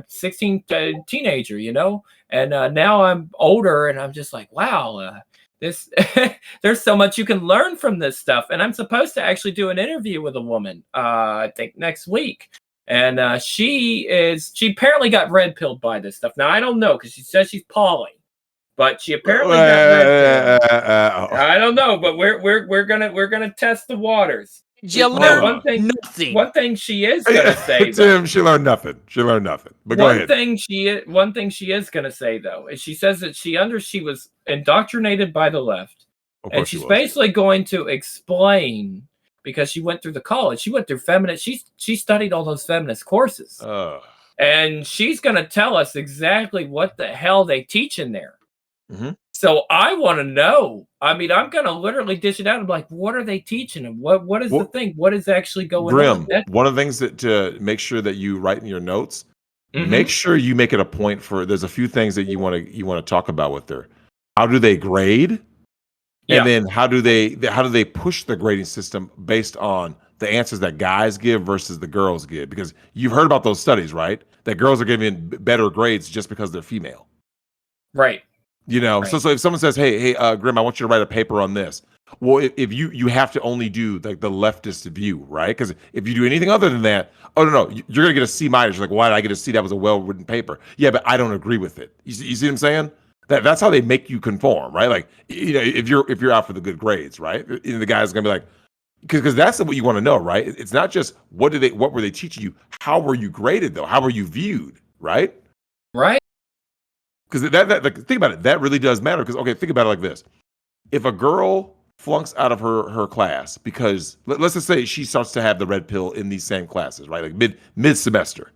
16 teenager, you know, and now I'm older, and I'm just like, wow, this there's so much you can learn from this stuff. And I'm supposed to actually do an interview with a woman, I think next week, and she apparently got red pilled by this stuff. Now I don't know because she says she's poly, but she apparently got red pilled. I don't know, but we're gonna test the waters. You Now, learn nothing. one thing she is gonna say, Tim, she learned nothing. She learned nothing. But go ahead. One thing she is gonna say though is she says that she was indoctrinated by the left, and she's basically going to explain, because she went through the college, she went through feminist, she studied all those feminist courses, and she's gonna tell us exactly what the hell they teach in there. Mm-hmm. So I want to know. I mean, I'm gonna literally dish it out. I'm like, what are they teaching him? What is the thing? What is actually going on? Grim, one of the things that to make sure that you write in your notes, make sure you make it a point for. There's a few things that you want to talk about with her. How do they grade? And then how do they push the grading system based on the answers that guys give versus the girls give? Because you've heard about those studies, right? That girls are giving better grades just because they're female. Right. You know, right. So if someone says, hey, Grim, I want you to write a paper on this. Well, if you have to only do like the leftist view, right? Because if you do anything other than that, oh no, you're gonna get a C minus. You're like, why did I get a C? That was a well-written paper. Yeah, but I don't agree with it. You see what I'm saying? That's how they make you conform, right? Like, you know, if you're out for the good grades, right? The guy's gonna be like, because that's what you want to know, right? It's not just what were they teaching you? How were you graded though? How were you viewed, right? Right. Because that think about it, that really does matter. Because okay, think about it like this: if a girl flunks out of her class because let's just say she starts to have the red pill in these same classes, right? Like mid semester,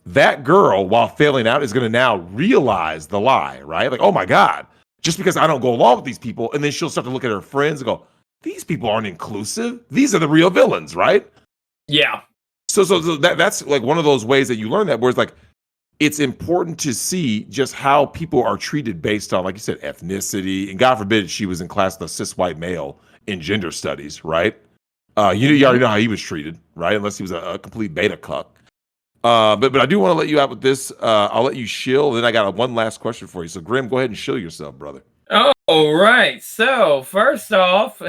that girl, while failing out, is going to now realize the lie, right? Like, oh my god, just because I don't go along with these people, and then she'll start to look at her friends and go, these people aren't inclusive. These are the real villains, right? Yeah. So that's like one of those ways that you learn that, where it's like, it's important to see just how people are treated based on, like you said, ethnicity. And God forbid she was in class with a cis white male in gender studies, right? You already know how he was treated, right? Unless he was a complete beta cuck. But I do want to let you out with this. I'll let you shill. Then I got one last question for you. So Grim, go ahead and shill yourself, brother. Oh, right. So first off,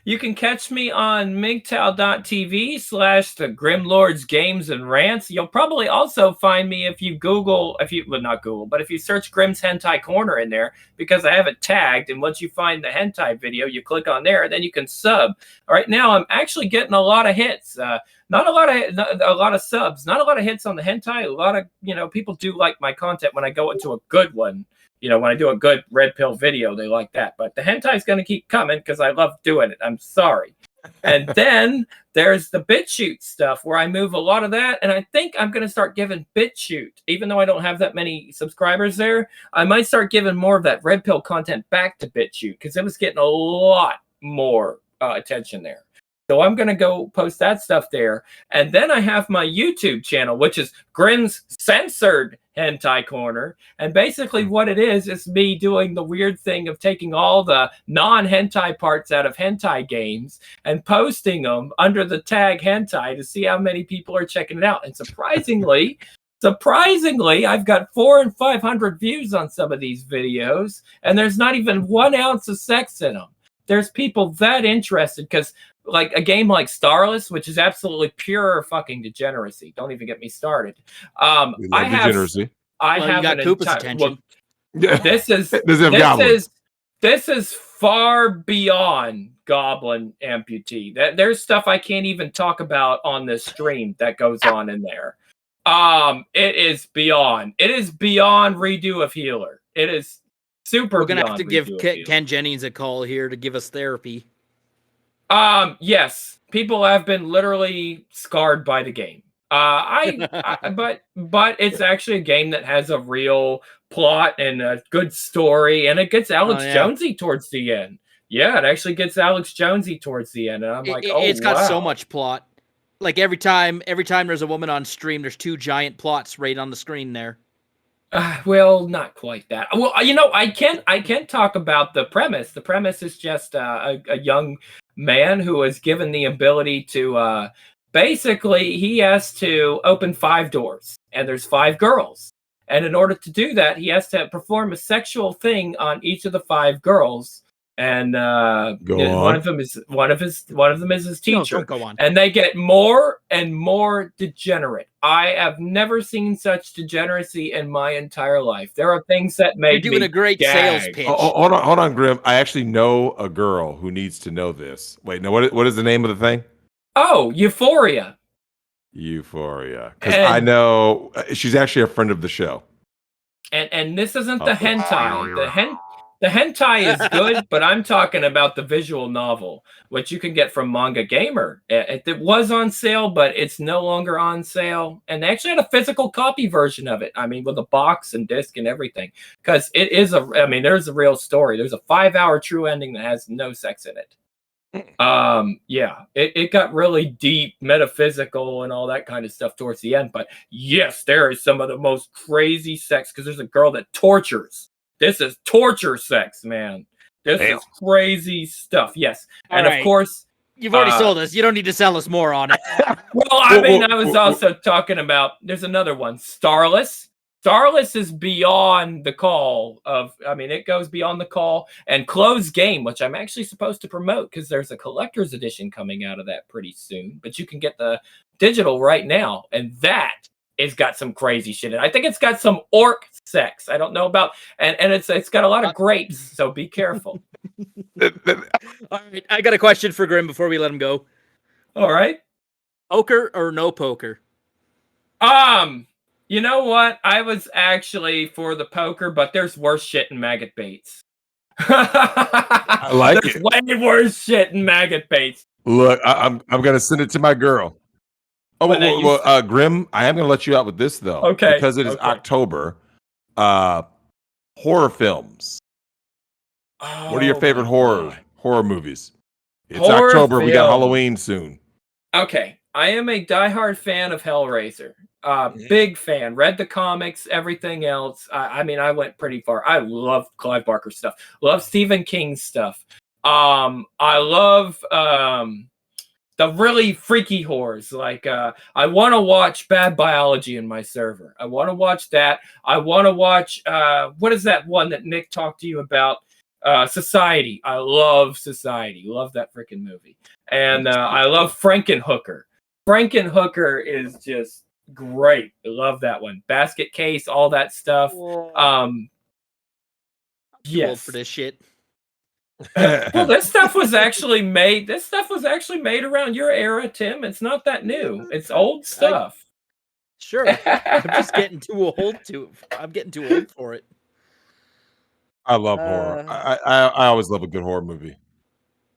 you can catch me on Migtown.tv / the GrimLord's Games and Rants. You'll probably also find me if you not Google, but if you search Grim's Hentai Corner in there, because I have it tagged. And once you find the hentai video, you click on there, and then you can sub. Right now, I'm actually getting a lot of hits. Not a lot of subs, not a lot of hits on the hentai. A lot of, people do like my content when I go into a good one. When I do a good red pill video, they like that. But the hentai is going to keep coming because I love doing it. I'm sorry. And then there's the BitChute stuff where I move a lot of that. And I think I'm going to start giving BitChute, even though I don't have that many subscribers there, I might start giving more of that red pill content back to BitChute because it was getting a lot more attention there. So I'm going to go post that stuff there. And then I have my YouTube channel, which is Grim's Censored Hentai Corner. And basically what it is me doing the weird thing of taking all the non-hentai parts out of hentai games and posting them under the tag hentai to see how many people are checking it out. And surprisingly, I've got 400 and 500 views on some of these videos, and there's not even 1 ounce of sex in them. There's people that interested because like a game like Starless, which is absolutely pure fucking degeneracy. Don't even get me started. I have got Koopa's attention. This is far beyond Goblin Amputee. There's stuff I can't even talk about on this stream that goes on in there. It is beyond Redo of Healer. It is super. We're gonna have to give Ken Jennings a call here to give us therapy. Yes, people have been literally scarred by the game. But it's actually a game that has a real plot and a good story, and it gets Alex Jonesy towards the end. Yeah, it actually gets Alex Jonesy towards the end, and I'm like, it's got so much plot. Like every time there's a woman on stream, there's 2 giant plots right on the screen there. Well, not quite that. Well, I can talk about the premise. The premise is just a young man who is given the ability to basically he has to open 5 doors, and there's 5 girls. And in order to do that, he has to perform a sexual thing on each of the 5 girls. And one of them is his teacher. No, don't go on. And they get more and more degenerate. I have never seen such degeneracy in my entire life. There are things that made You're doing a great gag. sales pitch. Hold on, Grim. I actually know a girl who needs to know this. Wait, no, what is the name of the thing? Oh, Euphoria. Euphoria. Because I know she's actually a friend of the show. And this isn't the hentai. The hentai is good, but I'm talking about the visual novel, which you can get from Manga Gamer. It was on sale, but it's no longer on sale. And they actually had a physical copy version of it. I mean, with a box and disc and everything. Because there's a real story. There's a 5-hour true ending that has no sex in it. It got really deep, metaphysical, and all that kind of stuff towards the end. But yes, there is some of the most crazy sex, because there's a girl that tortures. This is torture sex, man. This is crazy stuff. Yes. And of course, you've already sold us. You don't need to sell us more on it. Well, I was also talking about, there's another one, Starless. Starless is beyond the call it goes beyond the call. And Closed Game, which I'm actually supposed to promote, because there's a collector's edition coming out of that pretty soon. But you can get the digital right now. And that it's got some crazy shit in it. I think it's got some orc sex. I don't know about, and it's got a lot of grapes, so be careful. All right, I got a question for Grim before we let him go. All right, poker or no poker? You know what? I was actually for the poker, but there's worse shit in maggot baits. I like there's it. Way worse shit in maggot baits. Look, I'm gonna send it to my girl. Oh, well, Grim, I am going to let you out with this, though. Okay. Because it is October. Horror films. What are your favorite horror movies? It's horror October. Film. We got Halloween soon. Okay. I am a diehard fan of Hellraiser. Big fan. Read the comics, everything else. I went pretty far. I love Clive Barker stuff. Love Stephen King stuff. I love... the really freaky horrors, like I want to watch Bad Biology in my server. I want to watch that. I want to watch what is that one that Nick talked to you about? Society. I love Society. Love that freaking movie. And I love Frankenhooker. Frankenhooker is just great. I love that one. Basket Case, all that stuff. Yes, for this shit. Well, this stuff was actually made around your era, Tim. It's not that new. It's old stuff. Sure. I'm just getting too old I'm getting too old for it. I love horror. I always love a good horror movie.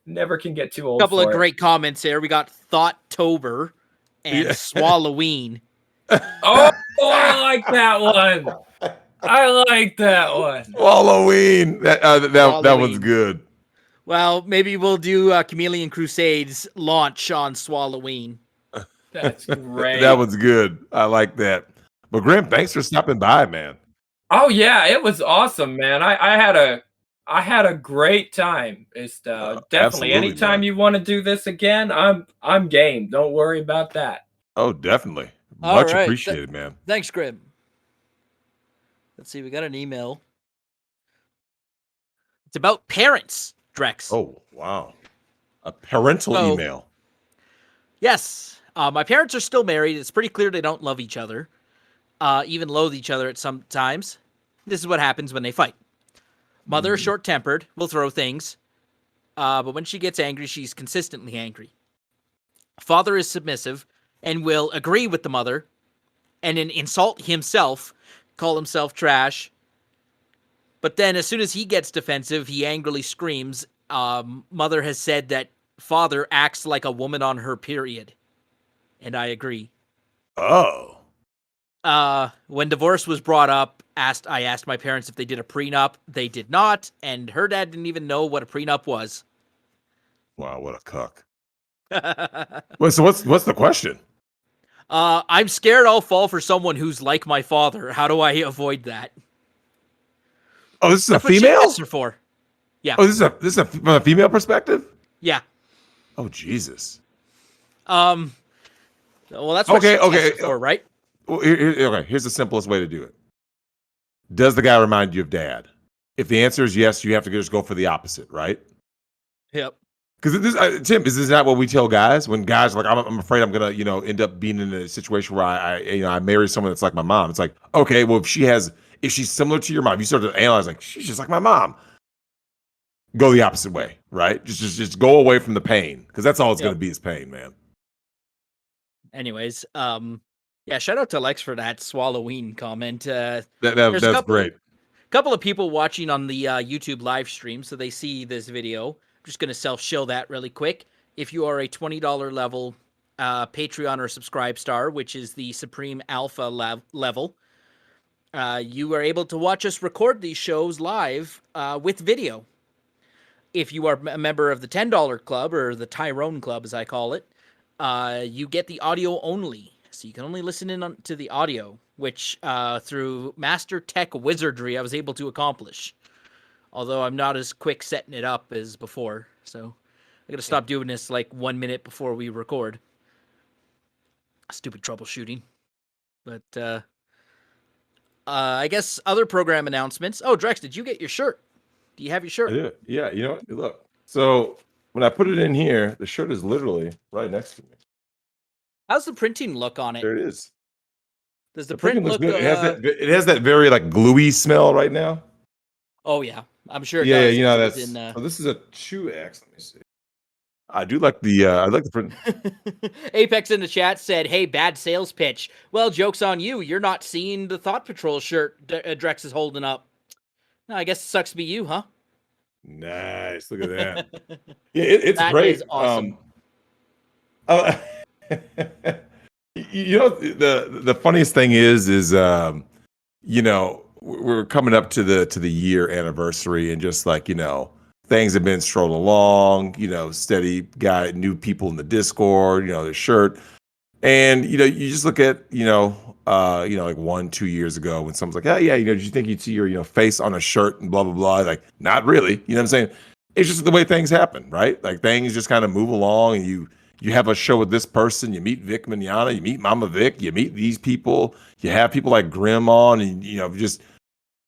Never can get too old. A couple of great comments there. We got Thoughttober and Swalloween. Oh, I like that one. I like that one. Halloween. That one's good. Well, maybe we'll do Chameleon Crusades launch on Swalloween. That's great. That one's good. I like that. But Grim, thanks for stopping by, man. Oh yeah, it was awesome, man. I had a great time. It's definitely anytime you want to do this again, I'm game. Don't worry about that. Oh, definitely. Much appreciated, man. Thanks, Grim. Let's see, we got an email. It's about parents, Drex. Oh, wow. A parental email. Yes. My parents are still married. It's pretty clear they don't love each other, even loathe each other at some times. This is what happens when they fight. Mother is short-tempered, will throw things, but when she gets angry, she's consistently angry. Father is submissive and will agree with the mother and then insult himself, call himself trash. But then as soon as he gets defensive, he angrily screams. Mother has said that father acts like a woman on her period. And I agree. Oh. When divorce was brought up, I asked my parents if they did a prenup. They did not, and her dad didn't even know what a prenup was. Wow, what a cuck. Wait, so what's the question? I'm scared I'll fall for someone who's like my father. How do I avoid that? Oh, this is a female? That's what she for. Yeah. Oh, this is from a female perspective? Yeah. Oh, Jesus. Well, that's what she Okay. tested for, right? Well, okay. Here's the simplest way to do it. Does the guy remind you of dad? If the answer is yes, you have to just go for the opposite, right? Yep. Because Tim, is this not what we tell guys when guys are like, I'm afraid I'm gonna, end up being in a situation where I marry someone that's like my mom. It's like, okay, well, if she's similar to your mom, you start to analyze like she's just like my mom. Go the opposite way, right? Just go away from the pain because that's all it's gonna be is pain, man. Anyways, yeah, shout out to Lex for that Swalloween comment. There's That's great. couple of people watching on the YouTube live stream, so they see this video. I'm just gonna self-show that really quick. If you are a $20 level Patreon or Subscribe Star, which is the Supreme Alpha level, you are able to watch us record these shows live with video. If you are a member of the $10 club, or the Tyrone Club as I call it, you get the audio only. So you can only listen in to the audio, which through Master Tech Wizardry I was able to accomplish. Although I'm not as quick setting it up as before. So I gotta stop doing this like 1 minute before we record. Stupid troubleshooting. But I guess other program announcements. Oh, Drex, did you get your shirt? Do you have your shirt? I did. Yeah, you know what? Look. So when I put it in here, the shirt is literally right next to me. How's the printing look on it? There it is. Does the print look good. It has that very like gluey smell right now. Oh yeah, I'm sure it Yeah, does. you know that's. In, oh, this is a 2X. Let me see. I do like the. I like the print. Apex in the chat said, "Hey, bad sales pitch." Well, joke's on you. You're not seeing the Thought Patrol shirt Drex is holding up. No, I guess it sucks to be you, huh? Nice. Look at that. Yeah, it's that great. Is awesome. The funniest thing is we're coming up to the year anniversary, and just like things have been strolling along. Steady got new people in the Discord. The shirt, and you just look at like 1-2 years ago when someone's like, oh yeah, did you think you'd see your face on a shirt and blah blah blah? Like, not really. You know what I'm saying? It's just the way things happen, right? Like things just kind of move along, and you have a show with this person, you meet Vic Mignogna, you meet Mama Vic, you meet these people, you have people like Grim on, and just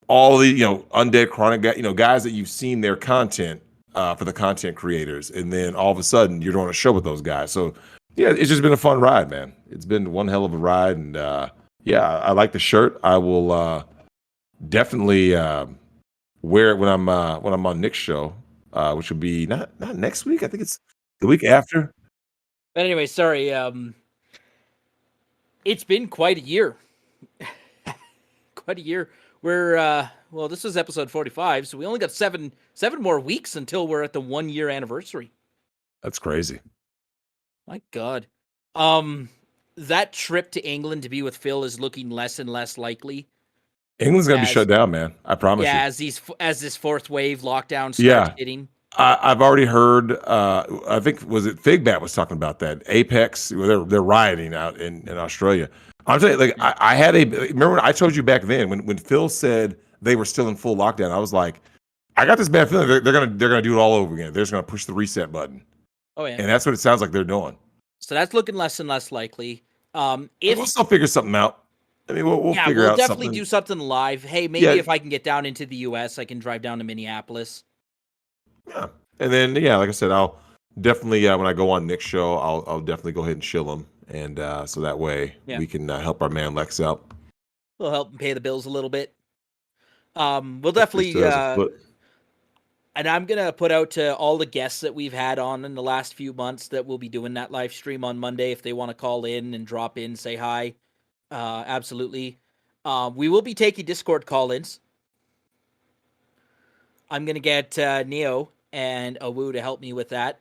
all the Undead Chronic guys that you've seen their content for the content creators, and then all of a sudden you're doing a show with those guys. So yeah, it's just been a fun ride, man. It's been one hell of a ride, and yeah, I like the shirt. I will definitely wear it when I'm on Nick's show, which will be not next week. I think it's the week after. But anyway, sorry. It's been quite a year. Quite a year. We're well, this was episode 45, so we only got seven more weeks until we're at the 1 year anniversary. That's crazy. My God. That trip to England to be with Phil is looking less and less likely. England's gonna be shut down, man. I promise you. Yeah, as this fourth wave lockdown starts hitting. I've already heard. I think was it Figbat was talking about that. Apex, they're rioting out in Australia. I'm telling you, like I had remember when I told you back then when Phil said they were still in full lockdown. I was like, I got this bad feeling they're gonna do it all over again. They're just gonna push the reset button. Oh yeah, and that's what it sounds like they're doing. So that's looking less and less likely. If we'll still figure something out. I mean, we'll figure out. We'll definitely do something live. Hey, maybe if I can get down into the U.S., I can drive down to Minneapolis. Yeah, and then like I said, I'll definitely when I go on Nick's show, I'll definitely go ahead and chill him, and so that way we can help our man Lex out. We'll help him pay the bills a little bit. We'll definitely. And I'm gonna put out to all the guests that we've had on in the last few months that we'll be doing that live stream on Monday. If they want to call in and drop in, say hi. Absolutely. We will be taking Discord call-ins. I'm gonna get Neo and Awu to help me with that.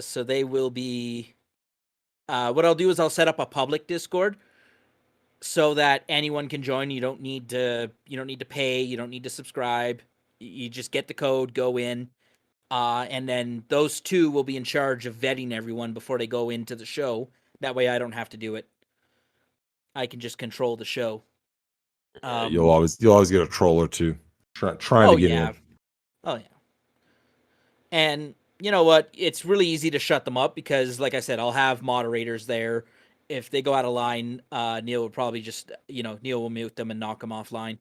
So they will be. What I'll do is I'll set up a public Discord so that anyone can join. You don't need to pay. You don't need to subscribe. You just get the code, go in, and then those two will be in charge of vetting everyone before they go into the show. That way, I don't have to do it. I can just control the show. You'll always get a troll or two trying to get in. Oh yeah. And you know what? It's really easy to shut them up because, like I said, I'll have moderators there. If they go out of line, Neil will probably just, Neil will mute them and knock them offline.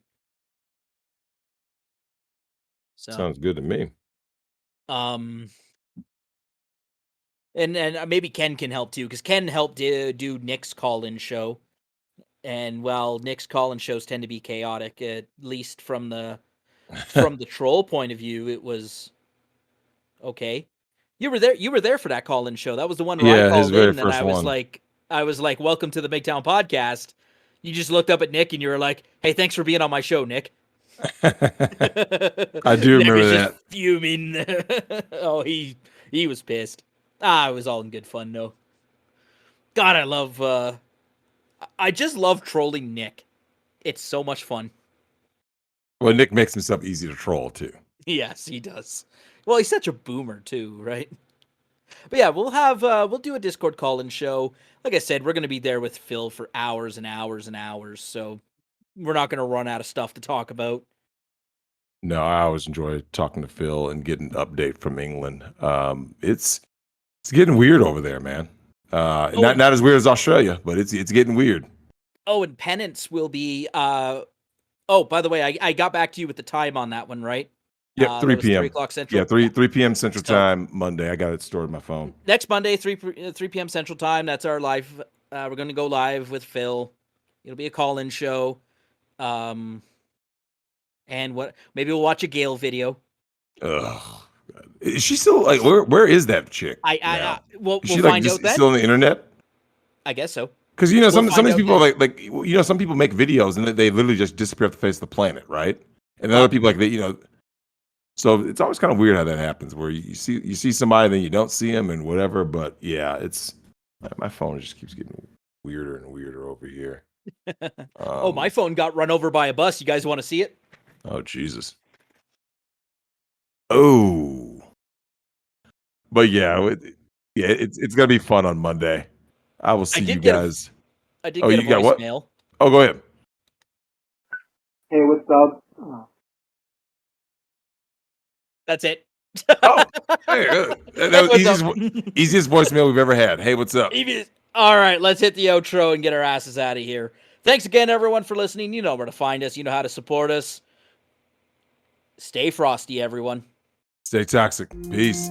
So, Sounds good to me. and maybe Ken can help too, because Ken helped do Nick's call-in show. And while Nick's call-in shows tend to be chaotic, at least from the troll point of view, it was okay. You were there for that call-in show. That was the one where I Yeah, his called very in and first one. I was like, welcome to the Migtown podcast. You just looked up at Nick and you were like, hey, thanks for being on my show, Nick. I do Nick remember was that. just fuming. Oh, he was pissed. It was all in good fun though. God, I just love trolling Nick. It's so much fun. Well, Nick makes himself easy to troll too. Yes, he does. Well, he's such a boomer too, right? But yeah, we'll do a Discord call-in show. Like I said, we're gonna be there with Phil for hours and hours and hours, so we're not gonna run out of stuff to talk about. No, I always enjoy talking to Phil and getting an update from England. It's getting weird over there, man. Not as weird as Australia, but it's getting weird. Oh, and Penance will be by the way, I got back to you with the time on that one, right? Yep, 3 p.m. 3 o'clock Central. Yeah, 3 p.m. Central time, Monday. I got it stored in my phone. Next Monday, 3 p.m. Central time. That's our live. We're going to go live with Phil. It'll be a call-in show. And maybe we'll watch a Gale video. Ugh. Is she still like where is that chick? We'll is she find out then. Still on the internet? I guess so. Because some of these people some people make videos and they literally just disappear off the face of the planet, right? And other people so it's always kind of weird how that happens, where you see somebody, then you don't see them and whatever. But yeah, it's my phone just keeps getting weirder and weirder over here. My phone got run over by a bus. You guys want to see it? Oh Jesus! Oh, but it's gonna be fun on Monday. I will see you guys. I did get a voicemail. Oh, go ahead. Hey, what's up? That's it. Oh, hey, that was easiest voicemail we've ever had. Hey, what's up? All right, let's hit the outro and get our asses out of here. Thanks again, everyone, for listening. You know where to find us. You know how to support us. Stay frosty, everyone. Stay toxic. Peace.